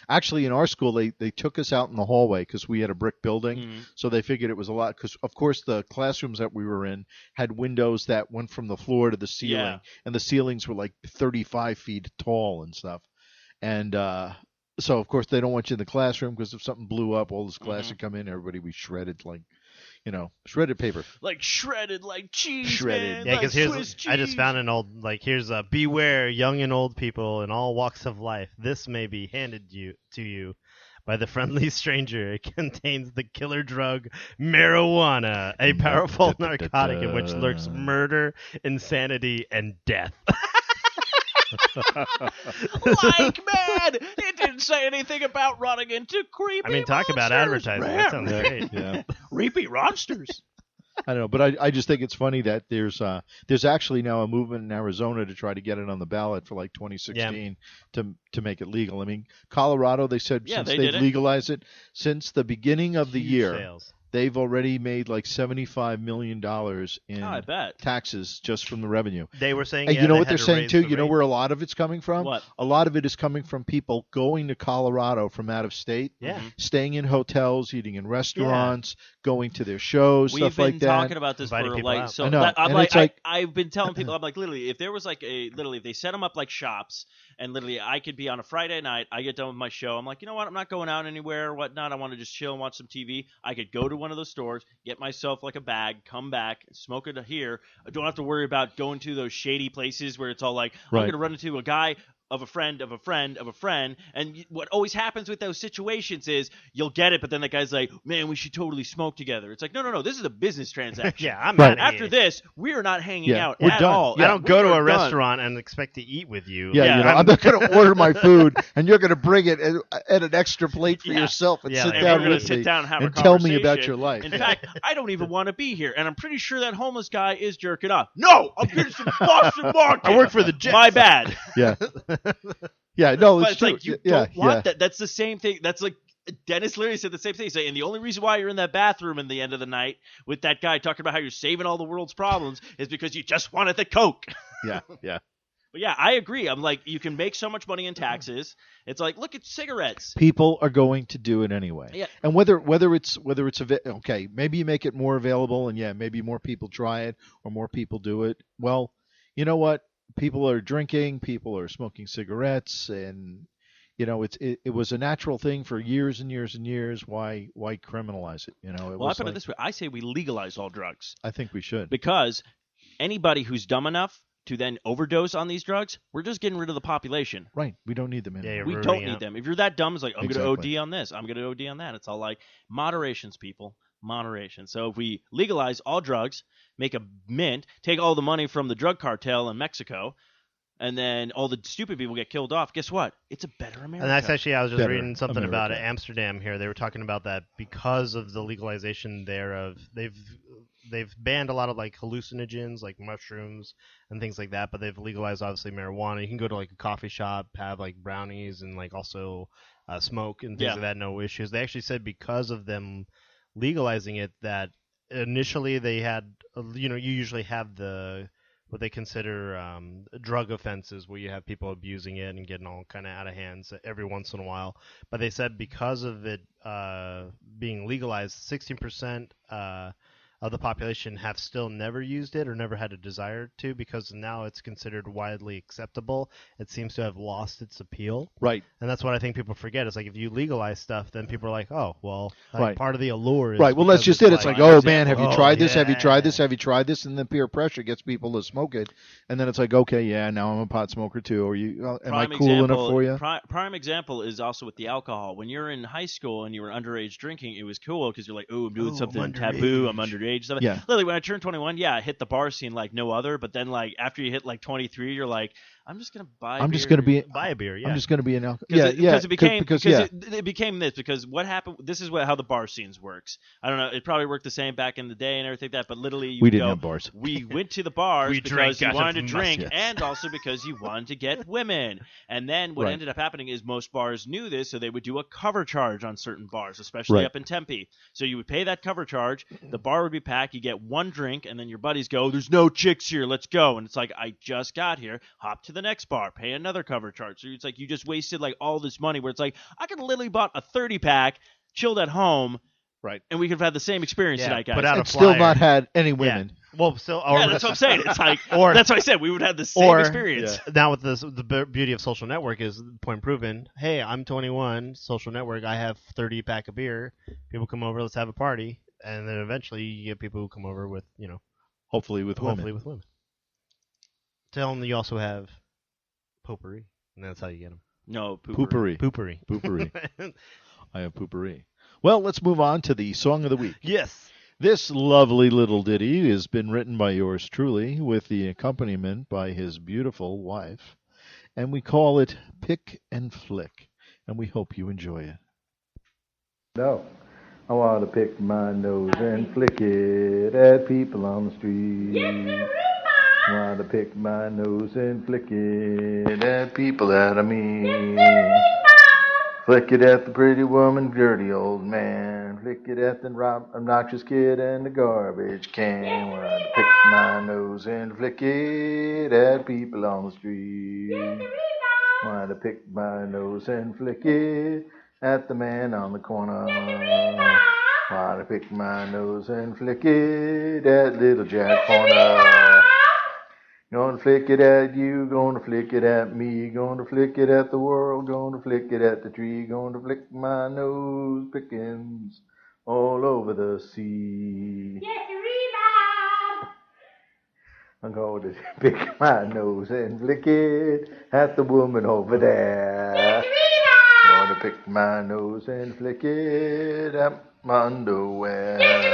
actually in our school, they took us out in the hallway because we had a brick building. Mhm. So they figured it was a lot because, of course, the classrooms that we were in had windows that went from the floor to the ceiling. Yeah. And the ceilings were like 35 feet tall and stuff. And so, of course, they don't want you in the classroom because if something blew up, all this class would come in. Everybody would be shredded like, shredded paper. Like shredded like cheese, Shredded. man. Yeah, like because Swiss I just cheese. found an old here's a beware young and old people in all walks of life. This may be handed to you by the friendly stranger. It contains the killer drug marijuana, a powerful narcotic in which lurks murder, insanity, and death. Like, man, it didn't say anything about running into creepy I mean, talk about monsters. advertising. That sounds great. Yeah. Creepy monsters. I don't know, but I just think it's funny that there's actually now a movement in Arizona to try to get it on the ballot for like 2016 to make it legal. I mean, Colorado, they said since they they've did it. legalized it, since the beginning of the Huge year, sales. they've already made like $75 million in Oh, I bet. taxes just from the revenue. They were saying, And yeah, you know they what had they're to saying raise too? the You know rate. where a lot of it's coming from? What? A lot of it is coming from people going to Colorado from out of state, Yeah. staying in hotels, eating in restaurants, going to their shows, We've stuff been like that. talking about this Inviting for people like out. so. I know, I'm and like, it's like- I've been telling people, I'm like, literally, if there was like if they set them up like shops, and literally I could be on a Friday night, I get done with my show, I'm like, you know what, I'm not going out anywhere or whatnot. I want to just chill and watch some TV. I could go to one of those stores, get myself like a bag, come back, smoke it here. I don't have to worry about going to those shady places where it's all like, I'm Right. going to run into a guy of a friend of a friend of a friend. And what always happens with those situations is you'll get it, but then the guy's like, man, we should totally smoke together. It's like, no, this is a business transaction. Yeah, I'm Right. outta After here. this, we're not hanging Yeah, out we're at done. all. Yeah, I don't go to We a are done. restaurant and expect to eat with you. Yeah, Yeah, I'm not going to order my food, and you're going to bring it at an extra plate for Yeah. yourself and Yeah, sit like, And down we're going with to sit me down and have and a tell me about conversation. your life. In fact, I don't even want to be here, and I'm pretty sure that homeless guy is jerking off. No, I'm getting some Boston market. I work for the Jets. My bad. Yeah. Yeah, no, But it's it's true. like you yeah, don't want yeah. that. That's the same thing. That's like Dennis literally said the same thing. He's saying the only reason why you're in that bathroom in the end of the night with that guy talking about how you're saving all the world's problems is because you just wanted the coke. Yeah, yeah. But yeah, I agree. I'm like, you can make so much money in taxes. It's like, look at cigarettes. People are going to do it anyway. Yeah. And whether it's okay, maybe you make it more available, and yeah, maybe more people try it or more people do it. Well, you know what? People are drinking, people are smoking cigarettes, and it was a natural thing for years and years and years. Why criminalize it? Well, I put it this way. I say we legalize all drugs I think we should. because anybody who's dumb enough to then overdose on these drugs, we're just getting rid of the population. Right. We don't need them Yeah, anymore. you're We ruining don't it. need them. If you're that dumb, it's like, I'm Exactly. going to OD on this. I'm going to OD on that. It's all like moderations, people. Moderation. So if we legalize all drugs, make a mint, take all the money from the drug cartel in Mexico, and then all the stupid people get killed off, guess what? It's a better America. And that's actually, I was just Better reading something about America. Amsterdam here. They were talking about that because of the legalization thereof, they've banned a lot of like hallucinogens, like mushrooms and things like that. But they've legalized obviously marijuana. You can go to like a coffee shop, have like brownies, and like also smoke and things Yeah. like that. No issues. They actually said because of them legalizing it that initially they had, you usually have what they consider drug offenses where you have people abusing it and getting all kind of out of hands every once in a while. But they said because of it being legalized, 16% of the population have still never used it or never had a desire to, because now it's considered widely acceptable. It seems to have lost its appeal. Right. And that's what I think people forget. It's like if you legalize stuff, then people are like, oh, well, like, Right. part of the allure is Right. Well, that's because just it. It's like, oh man, have you oh, tried this? Have you yeah. tried this? Have you tried this? And then peer pressure gets people to smoke it, and then it's like, okay, yeah, now I'm a pot smoker too. Or am I cool enough for you? Prime example is also with the alcohol. When you're in high school and you were underage drinking, it was cool because you're like, oh, I'm doing something taboo. I'm underage. Stuff. Yeah. Literally, when I turned 21, yeah, I hit the bar scene like no other. But then, like after you hit like 23, you're like, I'm just gonna buy. I'm just going to be. Buy a beer. Yeah. I'm just going to be an Because it became yeah. it became this because what happened. This is how the bar scenes works. I don't know. It probably worked the same back in the day and everything like that. But literally, We didn't have bars. We went to the bars We because you drank wanted to out of drink, muskets. and also because you wanted to get women. And then what Right. ended up happening is most bars knew this, so they would do a cover charge on certain bars, especially Right. up in Tempe. So you would pay that cover charge. The bar would be packed. You get one drink, and then your buddies go, "There's no chicks here. Let's go." And it's like, I just got here. Hop to the next bar. Pay another cover charge. So it's like you just wasted like all this money. Where it's like I could have literally bought a 30-pack, chilled at home, Right. and we could have had the same experience tonight, guys. put out a And still flyer. not had any women. Well, still. Or, Yeah, that's what I'm saying. It's like, Or- that's what I said. We would have the same or- experience. Now with this, the beauty of social network is point proven. Hey, I'm 21. Social network. I have 30 pack of beer. People come over. Let's have a party. And then eventually you get people who come over with Hopefully with hopefully women. with women. Tell them you also have potpourri, and that's how you get them. No, poopery. Poopery. Poopery. Poopery. I have poopery. Well, let's move on to the song of the week. Yes. This lovely little ditty has been written by yours truly with the accompaniment by his beautiful wife, and we call it Pick and Flick, and we hope you enjoy it. No. I want to pick my nose and flick it at people on the street. I want to pick my nose and flick it at people that I meet. Flick it at the pretty woman, dirty old man. Flick it at the obnoxious kid and the garbage can. Want to pick my nose and flick it at people on the street. Want to pick my nose and flick it at the man on the corner. Want to pick my nose and flick it at little Jack Horner. Gonna flick it at you, gonna flick it at me, gonna flick it at the world, gonna flick it at the tree, gonna flick my nose pickings all over the sea. YessirBob! I'm going to pick my nose and flick it at the woman over there. YessirBob! Gonna pick my nose and flick it at my underwear. YessirBob!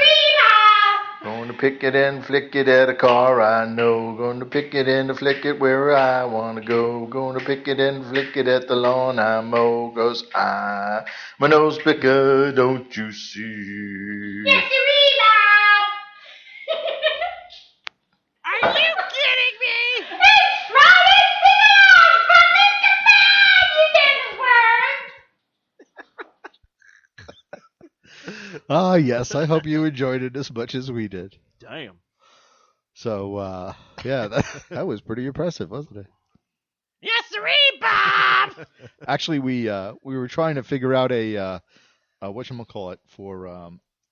Gonna pick it and flick it at a car I know. Gonna pick it and flick it where I wanna go. Gonna pick it and flick it at the lawn I mow. 'Cause I'm a nose picker, don't you see? YessirBob! Are you kidding me? It's Robin Sing-Along from Mr. Man! You did the word! Ah, yes, I hope you enjoyed it as much as we did. Damn. So, yeah, that was pretty impressive, wasn't it? YessirBob! Actually, we were trying to figure out a whatchamacallit for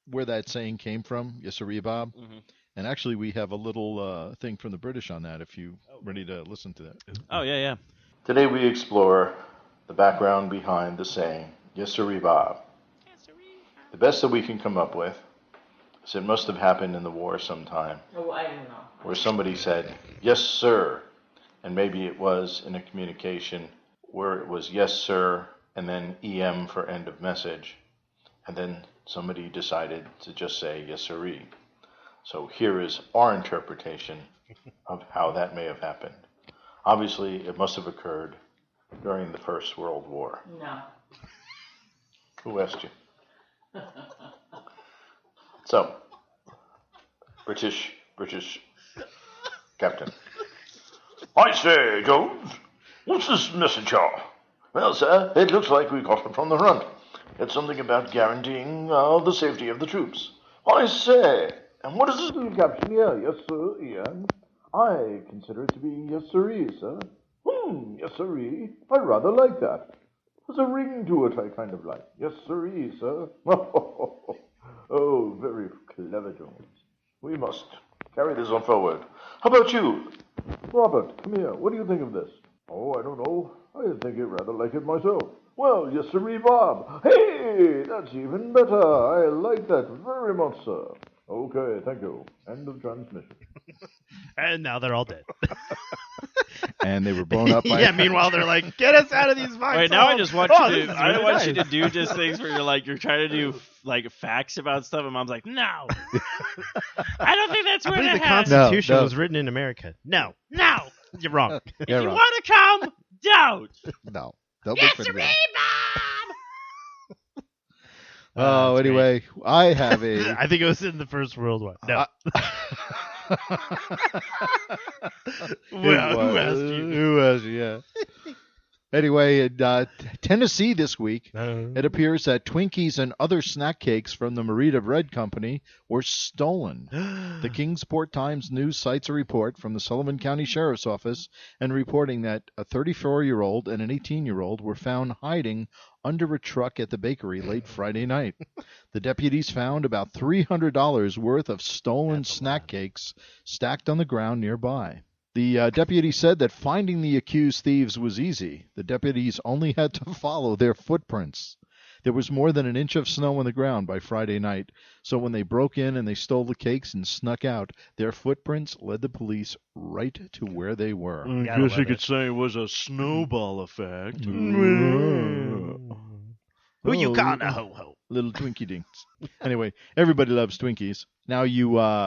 where that saying came from, YessirBob. Mm-hmm. And actually, we have a little thing from the British on that if you ready to listen to that. Oh, yeah. Today we explore the background behind the saying, YessirBob. The best that we can come up with is it must have happened in the war sometime. Oh, I don't know. Where somebody said, yes, sir. And maybe it was in a communication where it was yes, sir, and then EM for end of message. And then somebody decided to just say yes, sirree. So here is our interpretation of how that may have happened. Obviously, it must have occurred during the First World War. No. Who asked you? So, British Captain. I say, Jones, what's this message here? Well, sir, it looks like we got it from the front. It's something about guaranteeing the safety of the troops. I say, and what is this little caption here? Yes, sir, Ian. I consider it to be yes, sirree, sir. Yes, sirree. I rather like that. There's a ring to it I kind of like. Yes, sirree, sir. Oh, very clever, Jones. We must carry this on forward. How about you? Robert, come here. What do you think of this? Oh, I don't know. I think I'd rather like it myself. Well, YessirBob. Hey, that's even better. I like that very much, sir. Okay, thank you. End of transmission. And now they're all dead. And they were blown up by Yeah, meanwhile they're like, get us out of these vines. Wait, now I just want Oh, you this to. is I really want you nice. to do just things where you're trying to do like facts about stuff, and Mom's like, no. I don't think that's I where believe it the happened. Constitution No. was written in America. No. No. You're wrong. Yeah, You right. want to come? Don't. No. Don't look for YessirBob! that. Oh, That's anyway, I have a. I think it was in the First World War. No. Who asked you? Who asked you? Yeah. Anyway, in Tennessee this week, No. it appears that Twinkies and other snack cakes from the Merita Bread Company were stolen. The Kingsport Times News cites a report from the Sullivan County Sheriff's Office and reporting that a 34-year-old and an 18-year-old were found hiding under a truck at the bakery late Friday night. The deputies found about $300 worth of stolen snack cakes stacked on the ground nearby. The deputy said that finding the accused thieves was easy. The deputies only had to follow their footprints. There was more than an inch of snow on the ground by Friday night, so when they broke in and they stole the cakes and snuck out, their footprints led the police right to where they were. I Gotta guess love you could it. say it was a snowball effect. Who you Oh, calling a ho-ho? Little Twinkie dinks. Anyway, everybody loves Twinkies. Now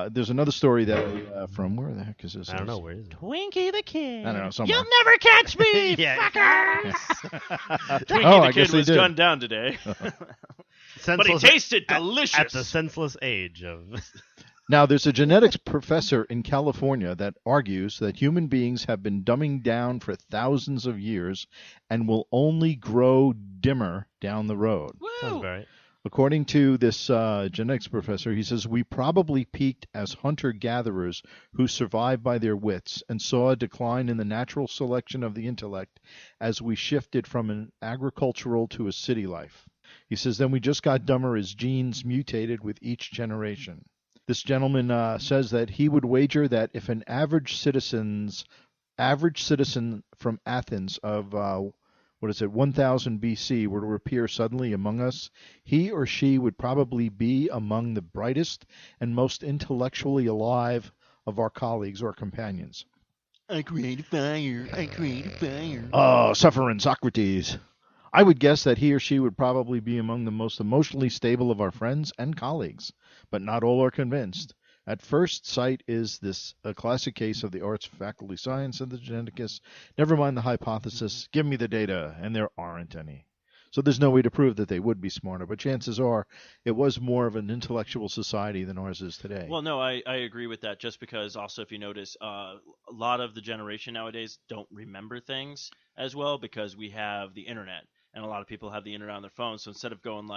there's another story that from where the heck is this? I don't know. Where is it? Twinkie the Kid. I don't know, somewhere. You'll never catch me, Yeah. fuckers! Twinkie Oh, the I guess Kid they was did. gunned down today. But he Senseless- tasted delicious. At the senseless age of. Now, there's a genetics professor in California that argues that human beings have been dumbing down for thousands of years and will only grow dimmer down the road. Sounds about right. According to this genetics professor, he says, we probably peaked as hunter-gatherers who survived by their wits and saw a decline in the natural selection of the intellect as we shifted from an agricultural to a city life. He says, then we just got dumber as genes mutated with each generation. This gentleman says that he would wager that if an average citizen from Athens of 1000 BC were to appear suddenly among us, he or she would probably be among the brightest and most intellectually alive of our colleagues or companions. I created fire. I created fire. Oh, suffering Socrates. I would guess that he or she would probably be among the most emotionally stable of our friends and colleagues, but not all are convinced. At first sight, is this a classic case of the arts faculty science and the geneticist? Never mind the hypothesis. Give me the data, and there aren't any. So there's no way to prove that they would be smarter, but chances are it was more of an intellectual society than ours is today. Well, no, I agree with that. Just because, also, if you notice, a lot of the generation nowadays don't remember things as well because we have the internet. And a lot of people have the internet on their phone, so instead of going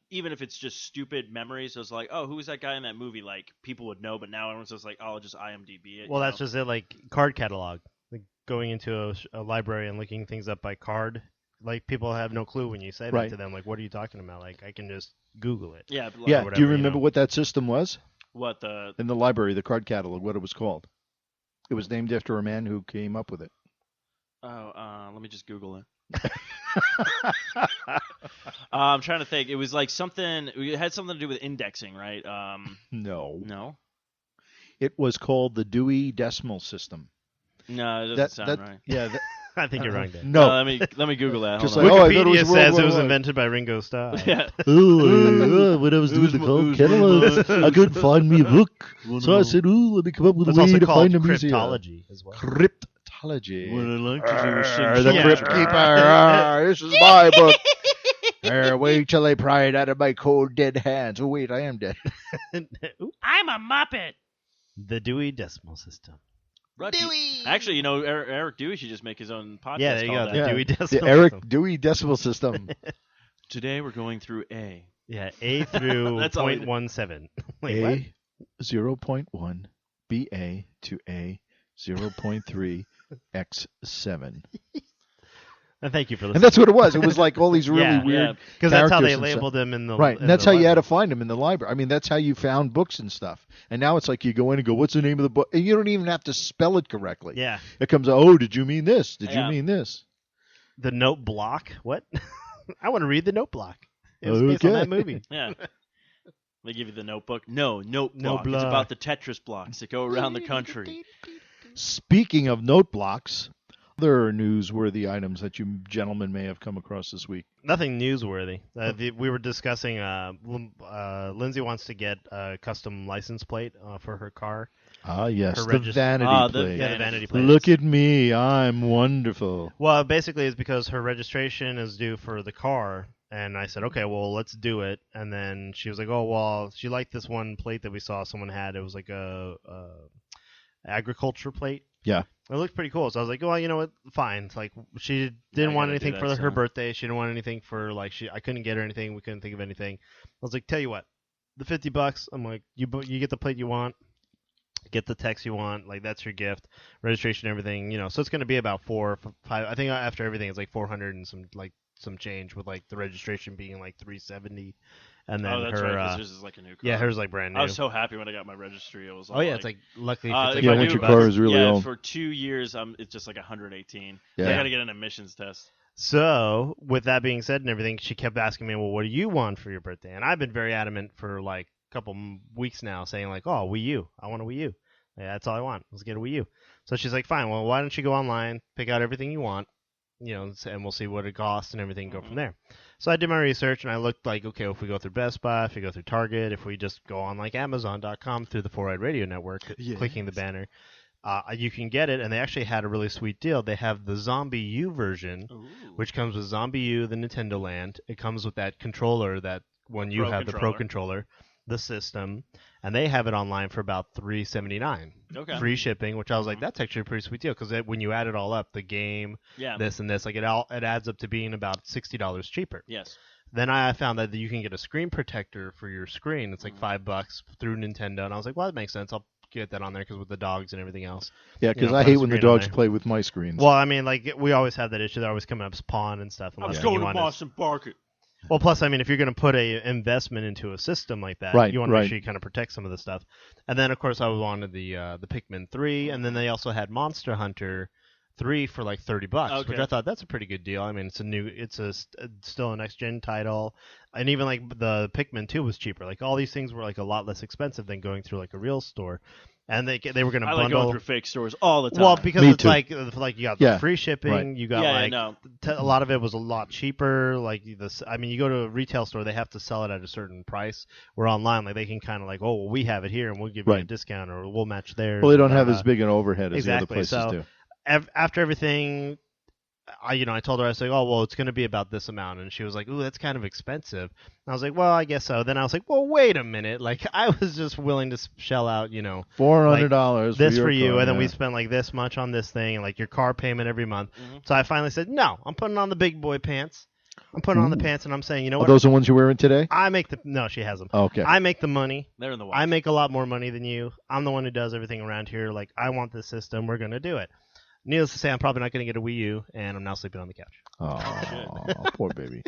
even if it's just stupid memories, it's like, oh, who was that guy in that movie? Like, people would know, but now everyone's just like, oh, I'll just IMDb it. Well, that's just it. Like card catalog, like going into a library and looking things up by card. Like people have no clue when you say that Right. to them. Like, what are you talking about? Like, I can just Google it. Yeah. But yeah, whatever, do you you remember know. what that system was? What the? In the library, the card catalog, what it was called? It was named after a man who came up with it. Oh, let me just Google it. I'm trying to think. It was like something. It had something to do with indexing, right? No. No. It was called the Dewey Decimal System. No, it doesn't sound right. Yeah. I think you're wrong, Dan. No. Let me Google that. Just Hold like, on. oh, I thought it was Wikipedia World says War it was I. invented by Ringo Starr. Yeah. When I was doing the cold catalog, I couldn't find me a book. So I said, let me come up with a It's way also to called find a museum. cryptology as well. Cryptology. What I like to do is Arr, sing the Yeah. Crypt Keeper. This is my book. Wait till I pry it out of my cold, dead hands. Oh, wait, I am dead. Ooh, I'm a Muppet. the Dewey Decimal System. Dewey. Actually, Eric Dewey should just make his own podcast. Yeah, there you called go. that. The Dewey The Decimal Eric System. Dewey Decimal System. Today we're going through A. Yeah, A through That's all he did. 0.17. Wait, what? A 0.1, BA to A 0.3, X7. And thank you for listening. And that's what it was. It was like all these really Yeah. weird Because that's how they characters and stuff. labeled them in the Right, in and that's the how you had to library. find them in the library. I mean, that's how you found books and stuff. And now it's like you go in and go, what's the name of the book? And you don't even have to spell it correctly. Yeah, It comes, oh, did you mean this? Did Yeah. you mean this? the note block. What? I want to read the note block. It was based on Okay. that movie. Yeah. They give you the notebook. No, note No block. It's block. about the Tetris blocks that go around the country. Speaking of note blocks, other newsworthy items that you gentlemen may have come across this week? Nothing newsworthy. We were discussing. Lindsay wants to get a custom license plate for her car. Ah, yes, Her the vanity plate. Yeah, the vanity plate. Look at me, I'm wonderful. Well, basically, it's because her registration is due for the car, and I said, okay, well, let's do it. And then she was like, oh, well, she liked this one plate that we saw someone had. It was like a agriculture plate. Yeah. It looked pretty cool. So I was like, well, you know what? Fine. It's like she didn't I want gotta do anything for that her soon. birthday. She didn't want anything for I couldn't get her anything. We couldn't think of anything. I was like, tell you what, the $50. I'm like, you get the plate you want, get the text you want. Like that's your gift, registration, everything. So it's gonna be about 4 or 5. I think after everything, it's like 400 and some change, with like the registration being like 370. And then that's her, right, 'cause hers is like a new car. yeah, hers is like brand new. I was so happy when I got my registry. It was all oh yeah, it's like luckily. If it's like if I once do- your car is really yeah, old. for 2 years, it's just like 118. Yeah. I got to get an emissions test. So, with that being said and everything, she kept asking me, well, what do you want for your birthday? And I've been very adamant for like a couple weeks now, saying like, oh, Wii U. I want a Wii U. Yeah, that's all I want. Let's get a Wii U. So she's like, fine, well, why don't you go online, pick out everything you want, and we'll see what it costs and everything, go from there. So I did my research, and I looked like, okay, if we go through Best Buy, if we go through Target, if we just go on like Amazon.com through the 4-Eyed Radio Network, clicking the banner, you can get it, and they actually had a really sweet deal. They have the Zombie U version, which comes with Zombie U, the Nintendo Land. It comes with that controller that when you have the Pro Controller, the system, and they have it online for about $379. Okay. Free shipping, which I was like, that's actually a pretty sweet deal, because when you add it all up, the game, this and this, like it adds up to being about $60 cheaper. Yes. Then I found that you can get a screen protector for your screen. It's like $5 through Nintendo, and I was like, well, that makes sense. I'll get that on there because with the dogs and everything else. Yeah, because put I a hate when the screen on dogs there. play with my screens. Well, I mean, like we always have that issue. They're always coming up spawn and stuff. I was unless going you to want Boston Market. Well, plus, I mean, if you're going to put a investment into a system like that, Right, you want to right. make sure you kind of protect some of the stuff. And then, of course, I wanted the Pikmin 3, and then they also had Monster Hunter 3 for like $30, which Okay. I thought that's a pretty good deal. I mean, it's still a next gen title, and even like the Pikmin 2 was cheaper. Like all these things were like a lot less expensive than going through like a real store. And they were going to I bundle. like going through fake stores all the time. Well, because Me it's too. like you got the Yeah, free shipping, right. you got a lot of it was a lot cheaper. Like this, I mean, you go to a retail store, they have to sell it at a certain price. Where online, like they can kind of like, oh, well, we have it here, and we'll give you a Right. discount, or we'll match theirs. Well, they don't have as big an overhead as exactly. the other places So, do. After everything, I told her, I was like, oh, well, it's going to be about this amount, and she was like, ooh, that's kind of expensive. And I was like, well, I guess so. Then I was like, well, wait a minute, like I was just willing to shell out, $400 this for for you, car, and then we yeah. spent like this much on this thing, and like your car payment every month. So I finally said, no, I'm putting on the big boy pants. I'm putting on the pants, and I'm saying, you know Are what? those the ones you're wearing today? I make no, she has them. Okay. I make the money. They're in the wash. I make a lot more money than you. I'm the one who does everything around here. Like, I want this system. We're going to do it. Needless to say, I'm probably not going to get a Wii U, and I'm now sleeping on the couch. Oh, poor baby.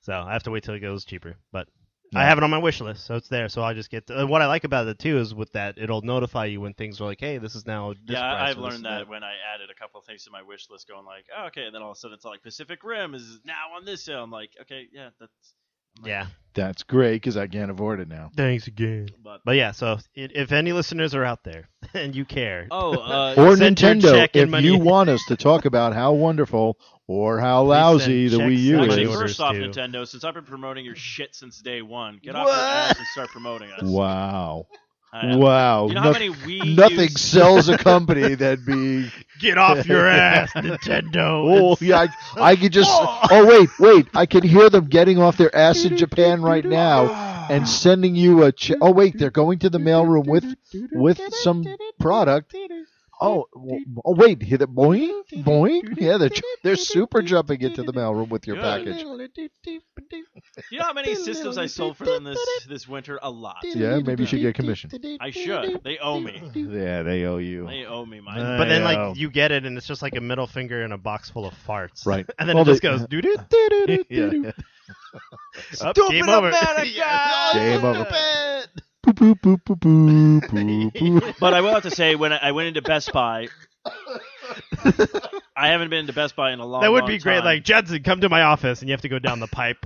So I have to wait till it goes cheaper. But I have it on my wish list, so it's there. So I just get what I like about it, too, is with that, it'll notify you when things are like, hey, this is now this Yeah, price, I've or this learned is that when I added a couple of things to my wish list, going like, oh, okay, and then all of a sudden it's like Pacific Rim is now on this sale. I'm like, okay, yeah, that's. I'm like, Yeah. That's great because I can't afford it now. Thanks again. But yeah, so if any listeners are out there and you care, Oh, Or send your Nintendo, check and if money. you want us to talk about how wonderful or how lousy the send Wii checks U and actually, is. money. first off, orders, too. Nintendo, since I've been promoting your shit since day one, get off your ass and start promoting us. Wow. I- Wow. You know how many Wii Nothing U's- sells a company that'd be. get off your ass, Nintendo. Oh, yeah. I could just. Oh, wait. I can hear them getting off their ass in Japan right now and sending you a check. Oh, wait. They're going to the mailroom with some product. Oh, wait. Hear that boing? Boing? Yeah, they're super jumping into the mailroom with your Good. package. You know how many systems I sold for them this winter? A lot. Yeah, maybe you should get commission. I should. They owe me. Yeah, they owe you. They owe me mine. But then, I know. like, you get it, and it's just like a middle finger in a box full of farts. Right. And then Well, it just they- goes, doo-doo. Yeah. Game over. America! Game over. Boop, boop, boop, boop, boop, boop, boop. But I will have to say, when I went into Best Buy, I haven't been to Best Buy in a long, That would long be great. time. Like, Judson, come to my office, and you have to go down the pipe.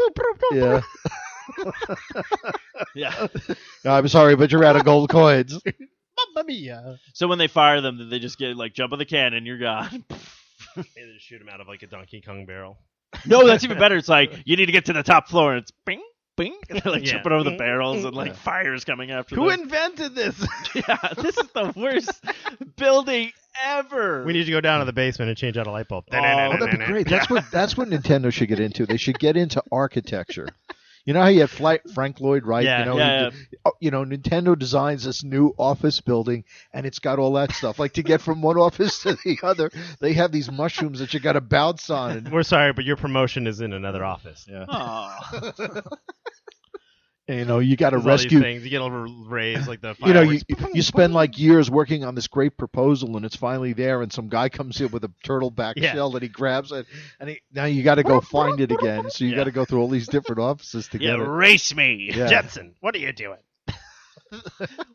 Yeah. Yeah. I'm sorry, but you're out of gold coins. Mamma mia. So when they fire them, they just get like jump of the cannon, you're gone. Maybe just shoot him out of like a Donkey Kong barrel. No, that's even better. It's like you need to get to the top floor, and it's bing, bing, and they're like Yeah. jumping over the barrels, and like fire's coming after Who them. invented this? Yeah, this is the worst building ever. We need to go down to the basement and change out a light bulb. Oh, that'd be great. That's what Nintendo should get into. They should get into architecture. You know how you had Frank Lloyd Wright? Yeah, you know, yeah. Nintendo designs this new office building, and it's got all that stuff. Like to get from one office to the other, they have these mushrooms that you got to bounce on. And, We're sorry, but your promotion is in another office. yeah. Aw. And, you got to There's all these rescue. things. You get a little raise like the You know, fireworks. you spend like years working on this great proposal, and it's finally there, and some guy comes in with a turtleback Yeah. shell, and he grabs it, and now you got to go find it again. So you got to go through all these different offices to Yeah, get it. race me. Yeah. Jetson, what are you doing?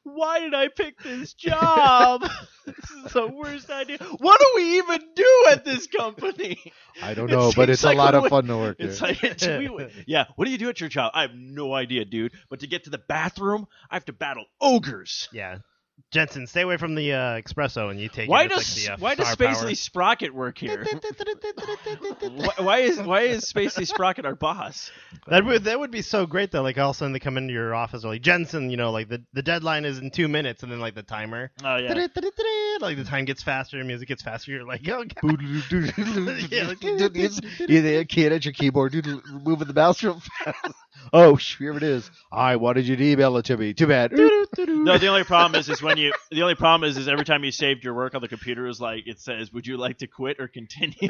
Why did I pick this job? This is the worst idea. What do we even do at this company? I don't It know, but seems it's like a lot a of wa- fun to work It's there. like, yeah, what do you do at your job? I have no idea, dude. But to get to the bathroom, I have to battle ogres. Yeah. Jensen, stay away from the espresso, and you take Why it. does It's like the, why does star power. Spacely Sprocket work here? why is Spacely Sprocket our boss? That would be so great though. Like all of a sudden they come into your office, like Jensen, like the deadline is in 2 minutes, and then like the timer, Oh yeah. like the time gets faster, the music gets faster. You're like, oh god. You're the kid at your keyboard, moving the mouse real fast. Oh, here it is. I wanted you to email it to me. Too bad. No, the only problem is every time you saved your work on the computer is like it says, "Would you like to quit or continue?"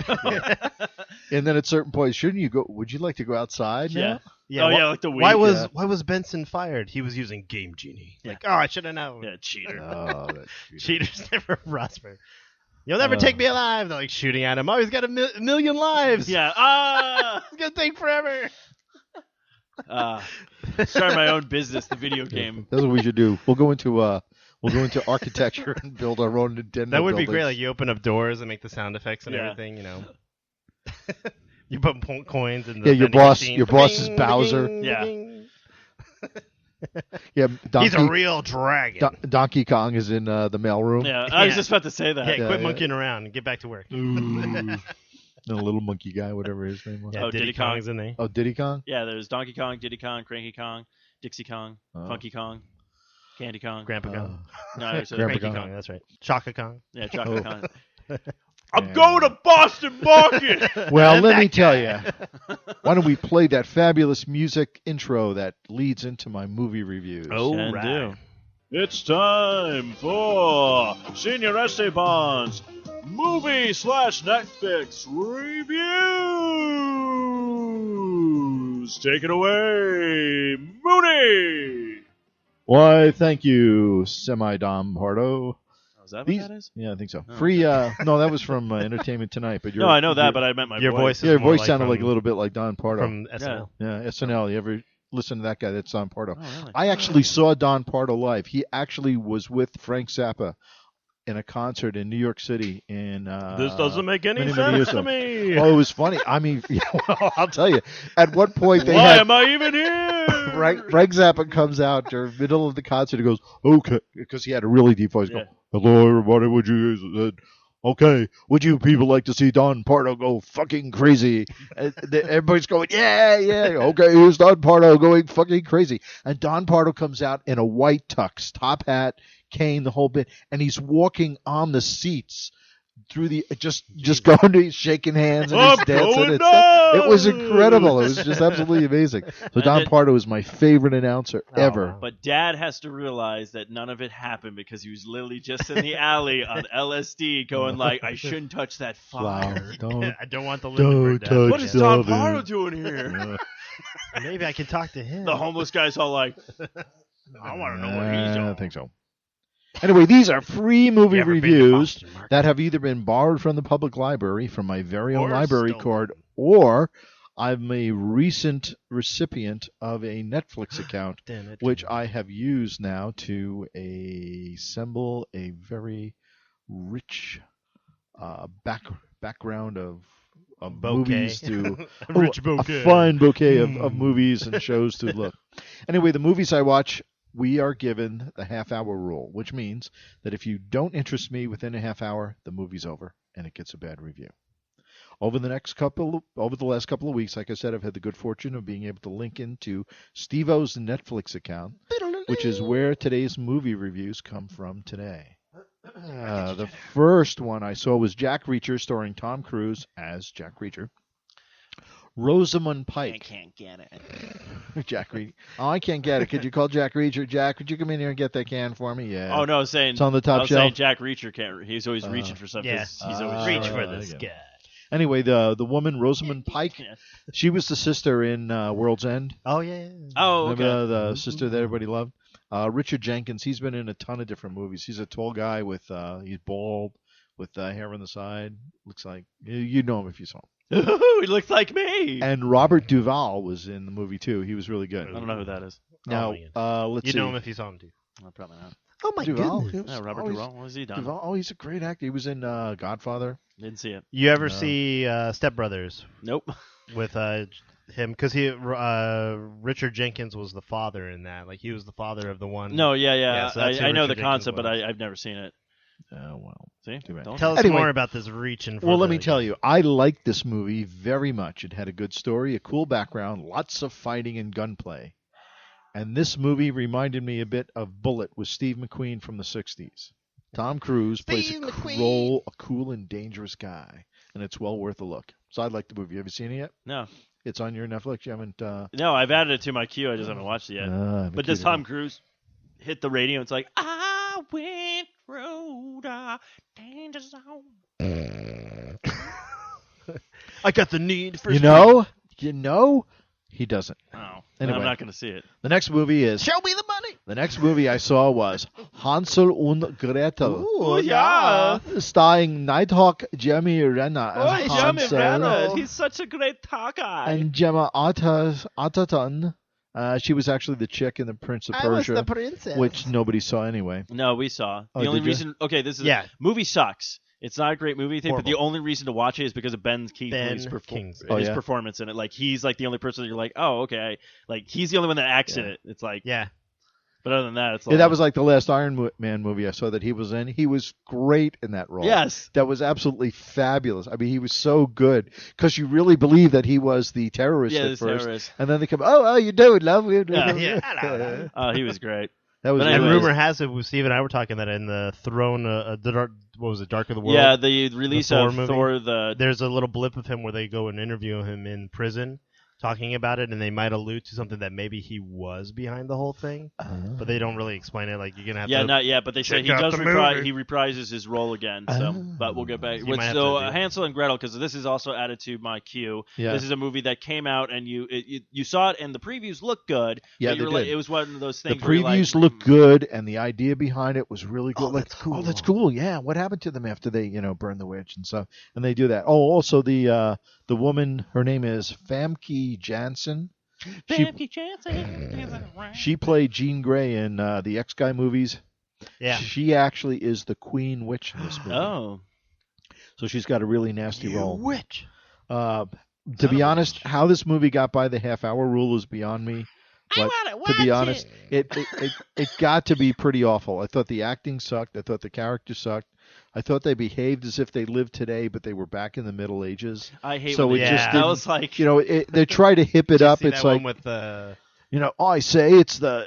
And then at certain points, shouldn't you go? Would you like to go outside? Yeah. now? Oh yeah, like the weed. Why yeah. was Benson fired? He was using Game Genie. Yeah. Like, oh, I should have known. Yeah, cheater. Oh, that's Cheaters never prosper. You'll never take me alive. They're like shooting at him. Oh, he's got a million lives. Yeah. It's gonna take forever. Start my own business, the video game. That's what we should do. We'll go into architecture and build our own Nintendo. That would be buildings. great. Like you open up doors and make the sound effects and Yeah. everything. You put coins in the Yeah, your vending boss- machine. your boss is Ding, Bowser. ding, Yeah. ding. Yeah, He's a real dragon. Donkey Kong is in the mailroom. Yeah, I was Yeah. just about to say that. Yeah, Yeah, quit yeah. monkeying around and get back to work. Ooh. The little monkey guy, whatever his name was. Yeah, Oh, Diddy Diddy Kong. Kong's in there. Oh, Diddy Kong? Yeah, there's Donkey Kong, Diddy Kong, Cranky Kong, Dixie Kong, Oh. Funky Kong, Candy Kong. Grandpa Kong. No, so Grandpa Cranky Kong. Kong. That's right. Chaka Kong. Yeah, Chocolate Oh. Kong. I'm Going to Boston Market. Well, let me tell you. Why don't we play that fabulous music intro that leads into my movie reviews? Oh, Can right. do. It's time for Senior Esteban's movie/Netflix reviews. Take it away, Mooney. Why, thank you, Semi-Dom Pardo. Oh, is that what These- that is? Yeah, I think so. Oh, Free, no, that was from Entertainment Tonight. But No, I know that, but I meant my Your voice is yeah, your more voice like sounded from, like a little bit like Don Pardo. from SNL. Yeah, SNL. You ever listen to that guy? That's Don Pardo. Oh, really? I actually saw Don Pardo live. He actually was with Frank Zappa in a concert in New York City. In This doesn't make any many sense years to ago. me. Oh, it was funny. I mean, well, I'll tell you. At one point, they Why had am I even here? Frank Zappa comes out during the middle of the concert. He goes, "Okay," because he had a really deep voice. Yeah. Go, "Hello, everybody. Would you okay? Would you people like to see Don Pardo go fucking crazy?" And everybody's going, "Yeah, yeah." Okay, here's Don Pardo going fucking crazy. And Don Pardo comes out in a white tux, top hat, cane, the whole bit, and he's walking on the seats through the just going to shaking hands and I'm he's dancing. going It was incredible. It was just absolutely amazing. So Don Pardo is my favorite announcer Oh, ever. wow. But Dad has to realize that none of it happened because he was literally just in the alley on LSD going like, I shouldn't touch that fire. Wow, don't I don't want the don't liver touch death. What is Don Stop it. Pardo doing here? Yeah. Maybe I can talk to him. The homeless guy's all like, I want to know what he's I doing. don't think so. Anyway, these are free movie You ever been to reviews Boston Market? that have either been borrowed from the public library from my very own Or library stolen. card, or I'm a recent recipient of a Netflix account, Damn it. which I have used now to assemble a very rich background of Bouquet. movies to A rich bouquet. a fine bouquet of movies and shows to look. Anyway, the movies I watch, we are given the half-hour rule, which means that if you don't interest me within a half hour, the movie's over and it gets a bad review. over the last couple of weeks, like I said, I've had the good fortune of being able to link into Steve-O's Netflix account, which is where today's movie reviews come from today. The first one I saw was Jack Reacher, starring Tom Cruise as Jack Reacher. Rosamund Pike. I can't get it. Jack Reacher. Oh, I can't get it. Could you call Jack Reacher? Jack, could you come in here and get that can for me? Yeah. Oh no, I was saying It's on the top I was shelf. saying Jack Reacher can't. He's always reaching for something. yeah. He's always Reach reaching for I this get it. guy. Anyway, the woman Rosamund Pike, she was the sister in World's End. Oh yeah. Oh, okay. Remember the sister that everybody loved? Richard Jenkins. He's been in a ton of different movies. He's a tall guy with he's bald with hair on the side. Looks like you know him if you saw him. He looks like me. And Robert Duvall was in the movie too. He was really good. I don't know who that is. Now, let's see. You know him if you saw him too. Oh, probably not. Oh my Duvall? goodness. No, Robert Duvall. What has he done? Duvall. Oh, he's a great actor. He was in Godfather. Didn't see it. You ever No. see Step Brothers Nope. with him? Because Richard Jenkins was the father in that. Like he was the father of the one. No, yeah. Yeah, so that's who I know the Richard concept, Jenkins but was. I've never seen it. Oh well. See? Too bad. Don't Tell us Anyway. more about this reaching. For Well, let the- me tell you, I liked this movie very much. It had a good story, a cool background, lots of fighting and gunplay. And this movie reminded me a bit of Bullet with Steve McQueen from the 60s. Tom Cruise plays a cool and dangerous guy, and it's well worth a look. So I like the movie. Have you seen it yet? No. It's on your Netflix. You haven't? No, I've added it to my queue. I just haven't watched it yet. But does Tom Cruise hit the radio? It's like, I went through the danger zone. I got the need for. You know, he doesn't. Oh, Anyway. I'm not going to see it. The next movie is. Show me the money. The next movie I saw was Hansel and Gretel. Oh, yeah. Starring Nighthawk Jeremy Renner as Jeremy Hansel Renner. He's such a great talker. and Gemma Arterton. She was actually the chick in the Prince of Persia, princess. which nobody saw anyway. No, we saw. Oh, The only did you? reason. Okay, this is. Yeah. Movie sucks. It's not a great movie thing, but the Horrible. only reason to watch it is because of Ben Kingsley's Kingsley. Oh, his yeah? performance in it. Like, he's like the only person that you're like, oh, okay. Like, he's the only one that acts in Yeah. it. It's like, Yeah. but other than that, it's Yeah, that was like the last Iron Man movie I saw that he was in. He was great in that role. Yes. That was absolutely fabulous. I mean, he was so good because you really believe that he was the terrorist Yeah, at this first. terrorist. And then they come, oh, you doing, love? Yeah. Oh, he was great. That was But And anyways. rumor has it, Steve and I were talking that in the Throne, what was it, Dark of the World? Yeah, the release Thor of movie? Thor, the There's a little blip of him where they go and interview him in prison, talking about it, and they might allude to something that maybe he was behind the whole thing, but they don't really explain it. Like you're gonna have yeah, to. not yet, but they say check he out does the movie. he reprises his role again. So, but we'll get back. You might have So to do it. Hansel and Gretel, because this is also added to my queue. Yeah. This is a movie that came out and you saw it and the previews looked good. Yeah, but you they were like, did. it was one of those The things. where you're previews like, looked good, and the idea behind it was really good. Oh, that's cool. Oh, that's cool. Yeah, what happened to them after they, burn the witch and stuff? And they do that. Oh, also the woman, her name is Famke Janssen. She played Jean Grey in the X-Guy movies. Yeah. She actually is the Queen Witch in this movie. Oh, So she's got a really nasty role. Witch. To be honest, how this movie got by the half-hour rule is beyond me. But to be honest, it got to be pretty awful. I thought the acting sucked. I thought the characters sucked. I thought they behaved as if they lived today, but they were back in the Middle Ages. I hate. So when it they- just I didn't- was like, They try to hip it up. See It's that like, one with the. I say it's the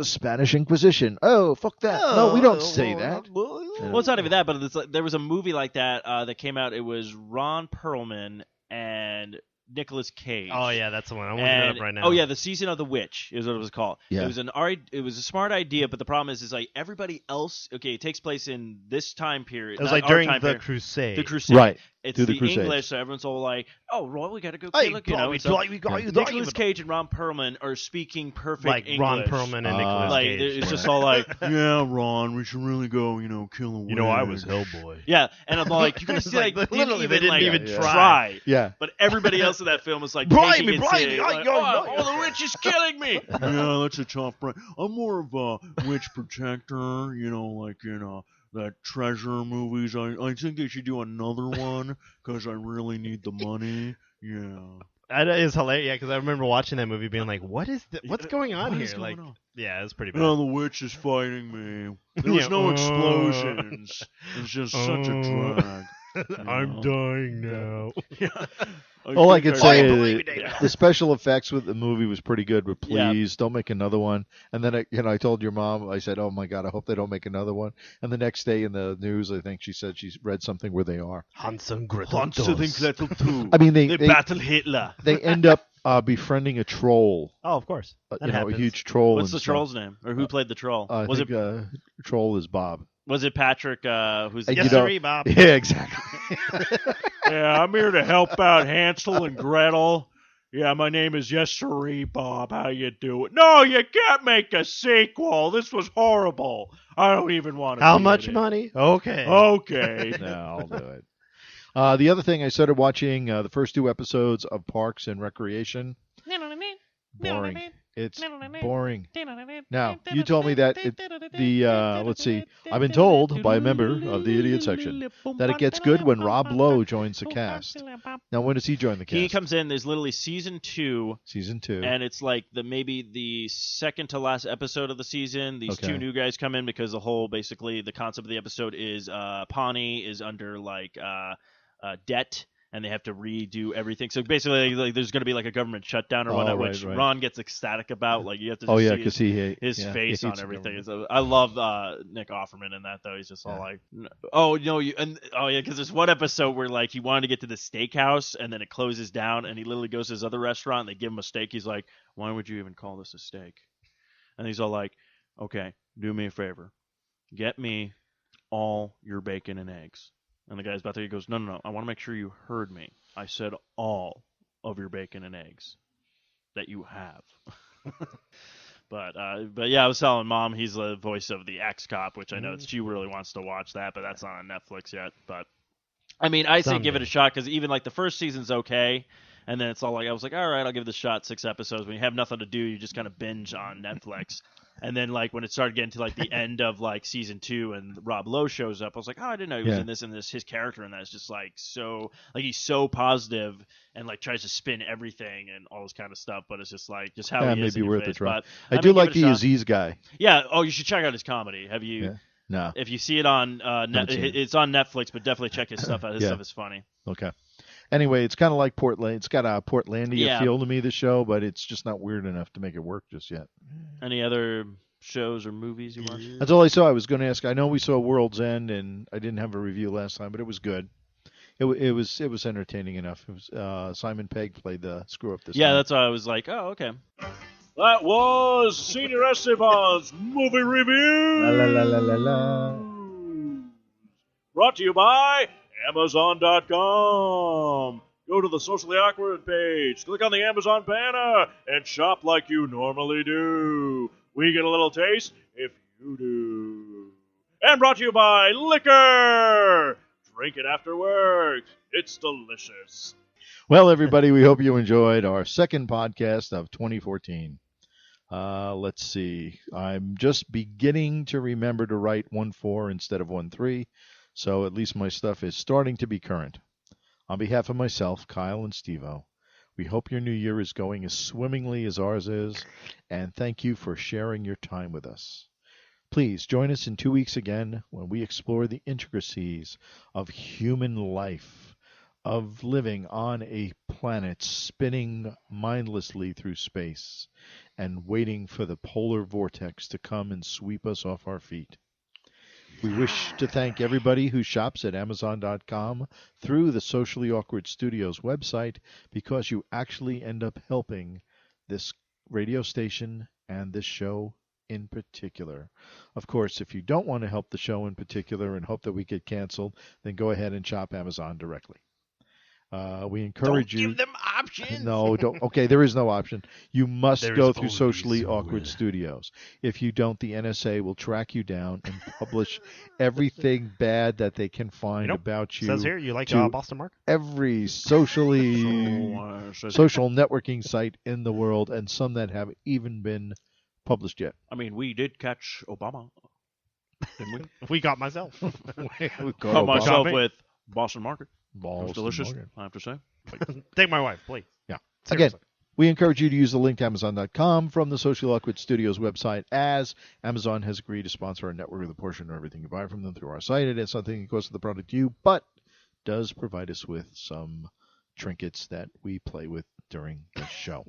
Spanish Inquisition. Oh, fuck that. No, we don't say that. well, it's not even that, but it's like, there was a movie like that that came out. It was Ron Perlman and Nicolas Cage. Oh yeah, that's the one. I'm looking it And, up right now. oh yeah, The Season of the Witch is what it was called. Yeah. It was a smart idea, but the problem is like everybody else. Okay, it takes place in this time period. It was not like our during time the period, Crusade. the Crusade. Right. It's through the the Crusades. English, so everyone's all like, "Oh, Roy, we gotta go Hey, kill it," you know. Bobby, and stuff. we got you. Nicolas Cage and Ron Perlman are speaking perfect like English. Ron Perlman and Nicolas Like Cage. it's just all like, Yeah, Ron, we should really go, kill a witch. Hellboy. yeah, and I'm like, you guys It's see, like, like, literally, they didn't even try. Yeah. But everybody else in that film was like, Bribe taking me, it bribe me, serious. Like, the witch is killing me. Yeah, that's a tough break. I'm more of a witch protector, like in that treasure movies. I think they should do another one because I really need the money. Yeah. That is hilarious. Yeah, because I remember watching that movie, being like, "What's going on What here?" is going on? Yeah, it's pretty bad. Well, the witch is fighting me. There was Yeah. no explosions. It's just such a drag. I'm dying now. All I could say is Yeah. the special effects with the movie was pretty good, but Yeah. please don't make another one. And then I told your mom, I said, "Oh my God, I hope they don't make another one." And the next day in the news, I think she said she read something where they are. Hans and Gretel. Hansel and Gretel 2. I mean, They they battle Hitler. they end up befriending a troll, Oh, of course. That a happens. huge troll. What's the and stuff. troll's name? Or who played the troll? I Was think it troll is Bob. was it Patrick who's And the you know- YessirBob. Yeah, exactly. Yeah, I'm here to help out Hansel and Gretel. Yeah, my name is YessirBob. How you doing? No, you can't make a sequel. This was horrible. I don't even want to. How be much in it. money? Okay. Okay. No, I'll do it. The other thing, I started watching the first 2 episodes of Parks and Recreation. Boring. It's boring. Now, you told me that let's see, I've been told by a member of the Idiot Section that it gets good when Rob Lowe joins the cast. Now, when does he join the cast? He comes in, there's literally season 2, Season 2. and it's like maybe the second to last episode of the season. These Okay. 2 new guys come in because basically the concept of the episode is Pawnee is under like debt, and they have to redo everything. So basically, like, there's going to be like a government shutdown or whatnot, right, which right. Ron gets ecstatic about. Like, you have to just Oh, yeah, see because his face on hates the everything. government. I love Nick Offerman in that, though. He's just all Yeah. like, oh, no, because there's one episode where like he wanted to get to the steakhouse, and then it closes down, and he literally goes to his other restaurant, and they give him a steak. He's like, why would you even call this a steak? And he's all like, okay, do me a favor. Get me all your bacon and eggs. And the guy's about to, he goes, no, I want to make sure you heard me. I said all of your bacon and eggs that you have. But yeah, I was telling Mom he's the voice of the ex-cop, which I know she really wants to watch that, but that's not on Netflix yet. But I mean, I say give it a shot, because even like the first season's okay, and then it's all like, I was like, all right, I'll give it a shot. 6 episodes. When you have nothing to do, you just kind of binge on Netflix. And then like when it started getting to like the end of like season 2 and Rob Lowe shows up, I was like, oh, I didn't know he was in this, and his character in that is just like so, like, he's so positive and like tries to spin everything and all this kind of stuff, but it's just like just how he is in maybe your worth a face. try. But I mean, do give like it a the shot. Aziz guy. Yeah. Oh, you should check out his comedy. Have you? Yeah. No. If you see it on Haven't seen it. it's on Netflix, but definitely check his stuff out. His Yeah. stuff is funny. Okay. Anyway, it's kind of like Portland. It's got a Portlandia Yeah. feel to me, the show, but it's just not weird enough to make it work just yet. Any other shows or movies you watch? That's all I saw. I was going to ask. I know we saw World's End, and I didn't have a review last time, but it was good. It was entertaining enough. It was Simon Pegg played the screw up this Yeah, time. that's why I was like, oh, okay. That was Senior Esteban's movie review. La la la la la la. Brought to you by Amazon.com. Go to the Socially Awkward page, click on the Amazon banner, and shop like you normally do. We get a little taste if you do. And brought to you by Liquor. Drink it after work. It's delicious. Well, everybody, we hope you enjoyed our second podcast of 2014. Let's see. I'm just beginning to remember to write 1-4 instead of 1-3, so at least my stuff is starting to be current. On behalf of myself, Kyle, and Steve-O, we hope your new year is going as swimmingly as ours is, and thank you for sharing your time with us. Please join us in 2 weeks again when we explore the intricacies of human life, of living on a planet spinning mindlessly through space and waiting for the polar vortex to come and sweep us off our feet. We wish to thank everybody who shops at Amazon.com through the Socially Awkward Studios website, because you actually end up helping this radio station and this show in particular. Of course, if you don't want to help the show in particular and hope that we get canceled, then go ahead and shop Amazon directly. We encourage you. Give them options. No, don't. Okay, there is no option. You must There's go through always Socially a Awkward will. Studios. If you don't, the NSA will track you down and publish everything bad that they can find Nope. about you. Says here you like to Boston Mark? Every social networking site in the world, and some that have even been published yet. I mean, we did catch Obama, didn't we? We got myself. Caught myself me. with Boston Market. It Balls was delicious, and I have to say. Take my wife, please. Yeah. Seriously. Again, we encourage you to use the link to Amazon.com from the Socially Awkward Studios website, as Amazon has agreed to sponsor our network with a portion of everything you buy from them through our site. It is something that goes to the product to you, but does provide us with some trinkets that we play with during the show.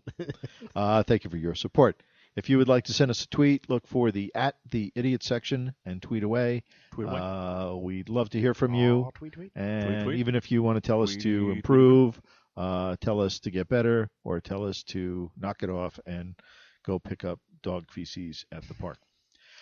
Thank you for your support. If you would like to send us a tweet, look for the @the_idiot section and tweet away. Tweet away. We'd love to hear from you. Tweet. And tweet. even if you want to tell us to Tweet. improve, tell us to get better, or tell us to knock it off and go pick up dog feces at the park.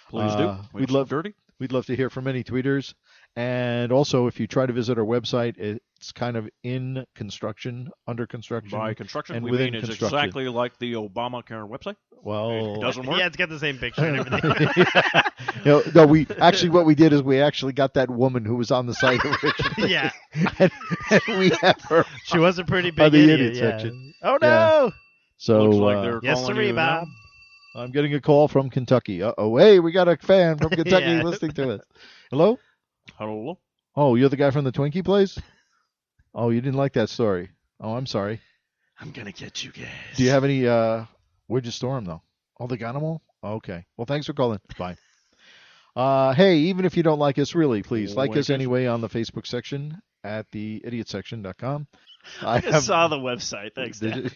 Please do. We'd love dirty. We'd love to hear from any tweeters. And also, if you try to visit our website, it's kind of in construction, under construction. By construction, and we within mean it's construction. exactly like the Obamacare website. Well, It doesn't work. Yeah, it's got the same picture and everything. no, we actually what we did is we actually got that woman who was on the site originally. Yeah. and we have her. She was a pretty On big the idiot. idiot Yeah. section. Oh no! So Looks like they're Yes, calling sir, you Bob. now. I'm getting a call from Kentucky. Uh-oh, hey, we got a fan from Kentucky Yeah. listening to us. Hello? Hello. Oh, you're the guy from the Twinkie place? Oh, you didn't like that story. Oh, I'm sorry. I'm gonna get you guys. Do you have any, where'd you store them, though? Oh, they got them all? Oh, okay. Well, thanks for calling. Bye. Hey, even if you don't like us, really, please like us anyway on the Facebook section at theidiotsection.com. I just saw the website. Thanks, Dan.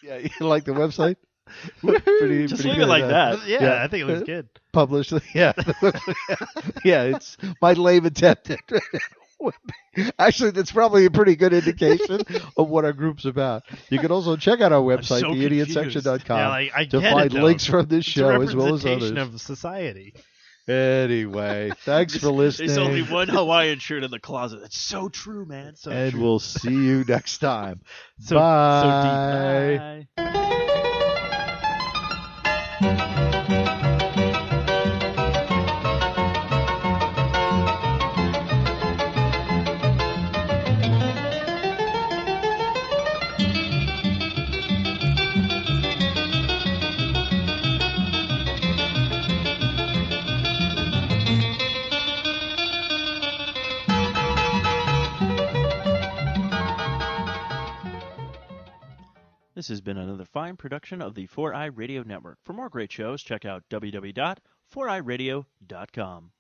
Yeah, you like the website? pretty, Just pretty leave good, it like that. Yeah, Yeah. I think it was good. Published. Yeah. Yeah, it's my lame attempt. Actually, that's probably a pretty good indication of what our group's about. You can also check out our website, so theidiotsection.com, Yeah, like, I to get find it, though. links from this It's a show as well as representation others. of society. Anyway, thanks for listening. There's only one Hawaiian shirt in the closet. That's so true, man. So and true. we'll see you next time. So Bye. Bye. This has been another fine production of the 4i Radio Network. For more great shows, check out www.4iradio.com.